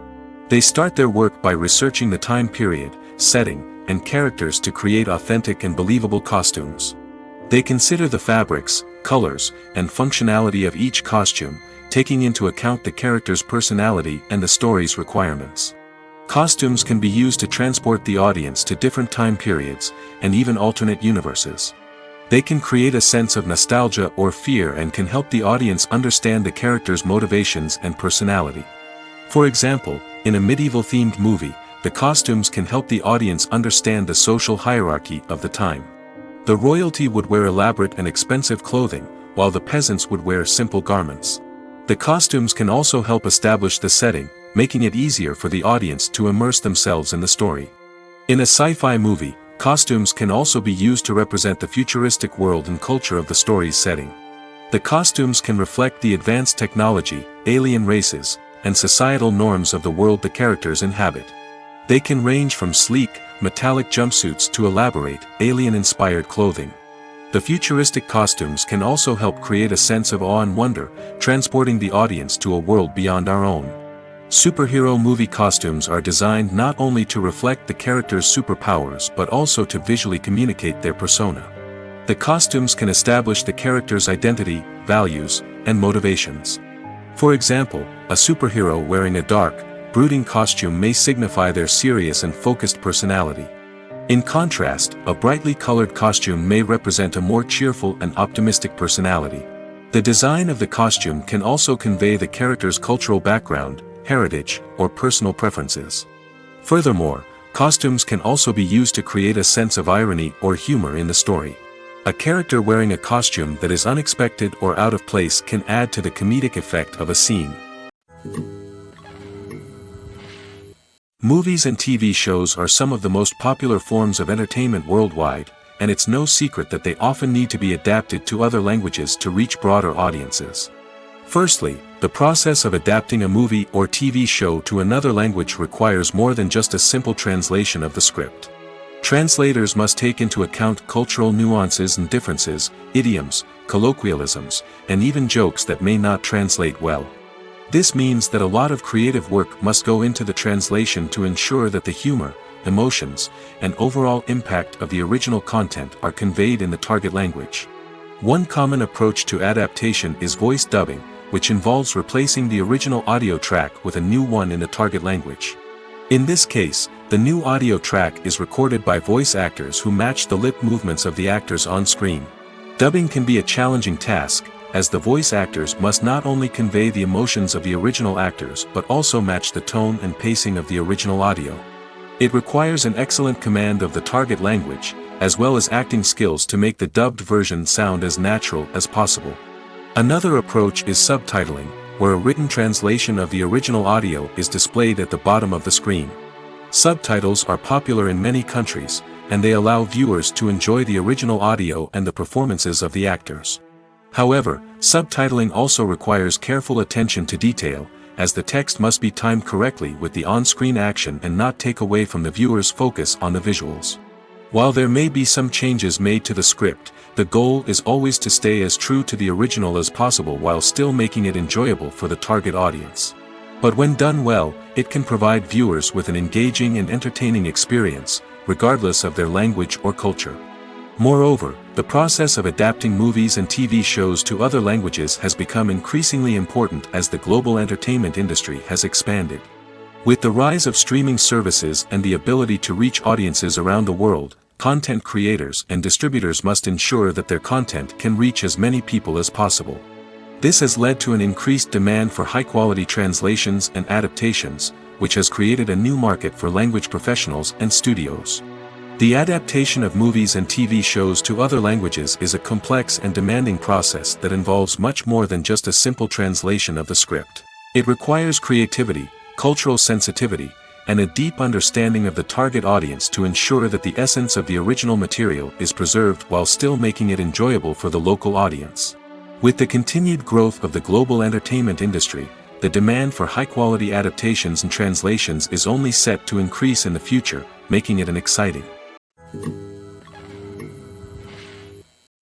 They start their work by researching the time period, setting, and characters to create authentic and believable costumes. They consider the fabrics, colors, and functionality of each costume, taking into account the character's personality and the story's requirements. Costumes can be used to transport the audience to different time periods, and even alternate universes. They can create a sense of nostalgia or fear and can help the audience understand the character's motivations and personality. For example, in a medieval-themed movie, the costumes can help the audience understand the social hierarchy of the time. The royalty would wear elaborate and expensive clothing, while the peasants would wear simple garments. The costumes can also help establish the setting, making it easier for the audience to immerse themselves in the story. In a sci-fi movie, costumes can also be used to represent the futuristic world and culture of the story's setting. The costumes can reflect the advanced technology, alien races, and societal norms of the world the characters inhabit. They can range from sleek, metallic jumpsuits to elaborate, alien-inspired clothing. The futuristic costumes can also help create a sense of awe and wonder, transporting the audience to a world beyond our own. Superhero movie costumes are designed not only to reflect the character's superpowers but also to visually communicate their persona. The costumes can establish the character's identity, values, and motivations. For example, a superhero wearing a dark, brooding costume may signify their serious and focused personality. In contrast, a brightly colored costume may represent a more cheerful and optimistic personality. The design of the costume can also convey the character's cultural background, heritage, or personal preferences. Furthermore, costumes can also be used to create a sense of irony or humor in the story. A character wearing a costume that is unexpected or out of place can add to the comedic effect of a scene. Movies and TV shows are some of the most popular forms of entertainment worldwide, and it's no secret that they often need to be adapted to other languages to reach broader audiences. Firstly, the process of adapting a movie or TV show to another language requires more than just a simple translation of the script. Translators must take into account cultural nuances and differences, idioms, colloquialisms, and even jokes that may not translate well. This means that a lot of creative work must go into the translation to ensure that the humor, emotions, and overall impact of the original content are conveyed in the target language. One common approach to adaptation is voice dubbing, which involves replacing the original audio track with a new one in the target language. In this case, the new audio track is recorded by voice actors who match the lip movements of the actors on screen. Dubbing can be a challenging task, as the voice actors must not only convey the emotions of the original actors but also match the tone and pacing of the original audio. It requires an excellent command of the target language, as well as acting skills to make the dubbed version sound as natural as possible. Another approach is subtitling, where a written translation of the original audio is displayed at the bottom of the screen. Subtitles are popular in many countries, and they allow viewers to enjoy the original audio and the performances of the actors. However, subtitling also requires careful attention to detail, as the text must be timed correctly with the on-screen action and not take away from the viewer's focus on the visuals. While there may be some changes made to the script, the goal is always to stay as true to the original as possible while still making it enjoyable for the target audience. But when done well, it can provide viewers with an engaging and entertaining experience, regardless of their language or culture. Moreover, the process of adapting movies and TV shows to other languages has become increasingly important as the global entertainment industry has expanded. With the rise of streaming services and the ability to reach audiences around the world, content creators and distributors must ensure that their content can reach as many people as possible. This has led to an increased demand for high-quality translations and adaptations, which has created a new market for language professionals and studios. The adaptation of movies and TV shows to other languages is a complex and demanding process that involves much more than just a simple translation of the script. It requires creativity, cultural sensitivity, and a deep understanding of the target audience to ensure that the essence of the original material is preserved while still making it enjoyable for the local audience. With the continued growth of the global entertainment industry, the demand for high-quality adaptations and translations is only set to increase in the future, making it an exciting.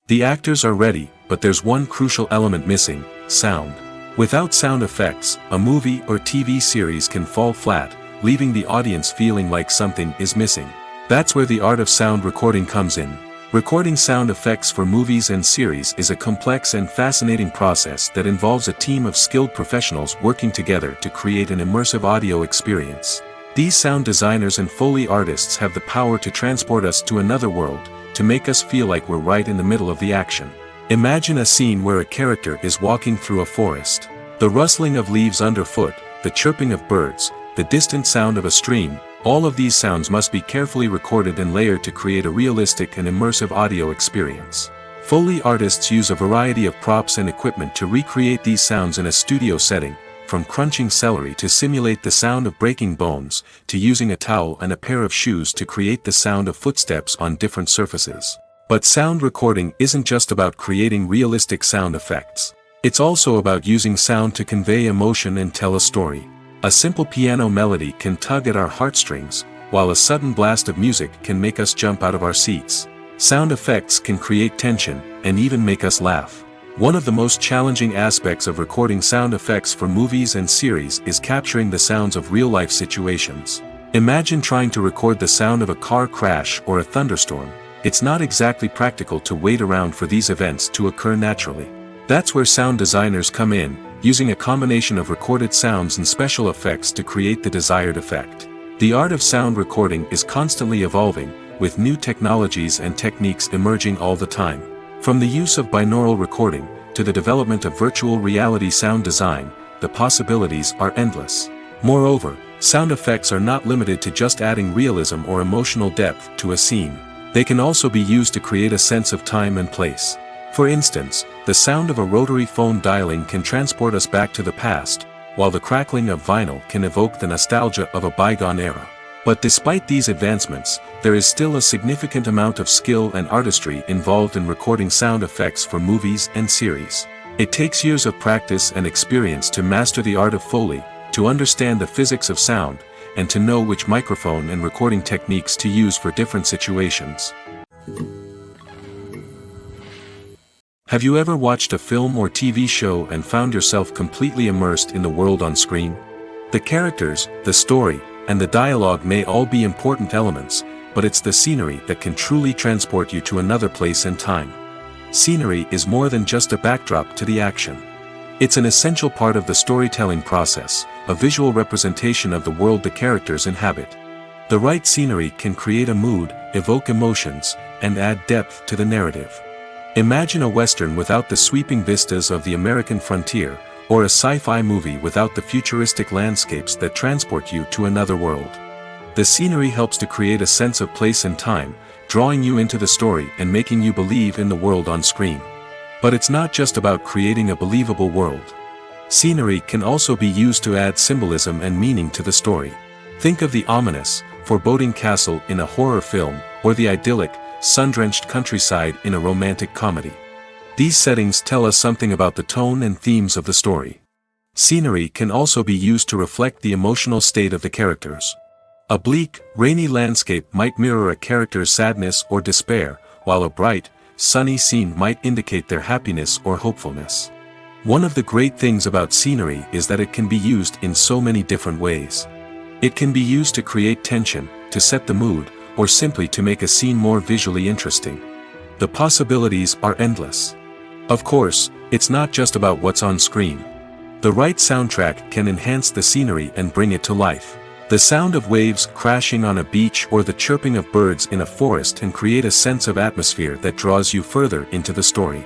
The actors are ready, but there's one crucial element missing: sound. Without sound effects, a movie or TV series can fall flat, leaving the audience feeling like something is missing. That's where the art of sound recording comes in. Recording sound effects for movies and series is a complex and fascinating process that involves a team of skilled professionals working together to create an immersive audio experience. These sound designers and Foley artists have the power to transport us to another world, to make us feel like we're right in the middle of the action. Imagine a scene where a character is walking through a forest. The rustling of leaves underfoot, the chirping of birds, the distant sound of a stream, all of these sounds must be carefully recorded and layered to create a realistic and immersive audio experience. Foley artists use a variety of props and equipment to recreate these sounds in a studio setting, from crunching celery to simulate the sound of breaking bones, to using a towel and a pair of shoes to create the sound of footsteps on different surfaces. But sound recording isn't just about creating realistic sound effects. It's also about using sound to convey emotion and tell a story. A simple piano melody can tug at our heartstrings, while a sudden blast of music can make us jump out of our seats. Sound effects can create tension, and even make us laugh. One of the most challenging aspects of recording sound effects for movies and series is capturing the sounds of real-life situations. Imagine trying to record the sound of a car crash or a thunderstorm. It's not exactly practical to wait around for these events to occur naturally. That's where sound designers come in, using a combination of recorded sounds and special effects to create the desired effect. The art of sound recording is constantly evolving, with new technologies and techniques emerging all the time. From the use of binaural recording, to the development of virtual reality sound design, the possibilities are endless. Moreover, sound effects are not limited to just adding realism or emotional depth to a scene. They can also be used to create a sense of time and place. For instance, the sound of a rotary phone dialing can transport us back to the past, while the crackling of vinyl can evoke the nostalgia of a bygone era. But despite these advancements, there is still a significant amount of skill and artistry involved in recording sound effects for movies and series. It takes years of practice and experience to master the art of Foley, to understand the physics of sound, and to know which microphone and recording techniques to use for different situations. Have you ever watched a film or TV show and found yourself completely immersed in the world on screen? The characters, the story, and the dialogue may all be important elements, but it's the scenery that can truly transport you to another place and time. Scenery is more than just a backdrop to the action. It's an essential part of the storytelling process, a visual representation of the world the characters inhabit. The right scenery can create a mood, evoke emotions, and add depth to the narrative. Imagine a Western without the sweeping vistas of the American frontier, or a sci-fi movie without the futuristic landscapes that transport you to another world. The scenery helps to create a sense of place and time, drawing you into the story and making you believe in the world on screen. But it's not just about creating a believable world. Scenery can also be used to add symbolism and meaning to the story. Think of the ominous, foreboding castle in a horror film, or the idyllic, sun-drenched countryside in a romantic comedy. These settings tell us something about the tone and themes of the story. Scenery can also be used to reflect the emotional state of the characters. A bleak, rainy landscape might mirror a character's sadness or despair, while a bright, sunny scene might indicate their happiness or hopefulness. One of the great things about scenery is that it can be used in so many different ways. It can be used to create tension, to set the mood, or simply to make a scene more visually interesting. The possibilities are endless. Of course, it's not just about what's on screen. The right soundtrack can enhance the scenery and bring it to life. The sound of waves crashing on a beach or the chirping of birds in a forest can create a sense of atmosphere that draws you further into the story.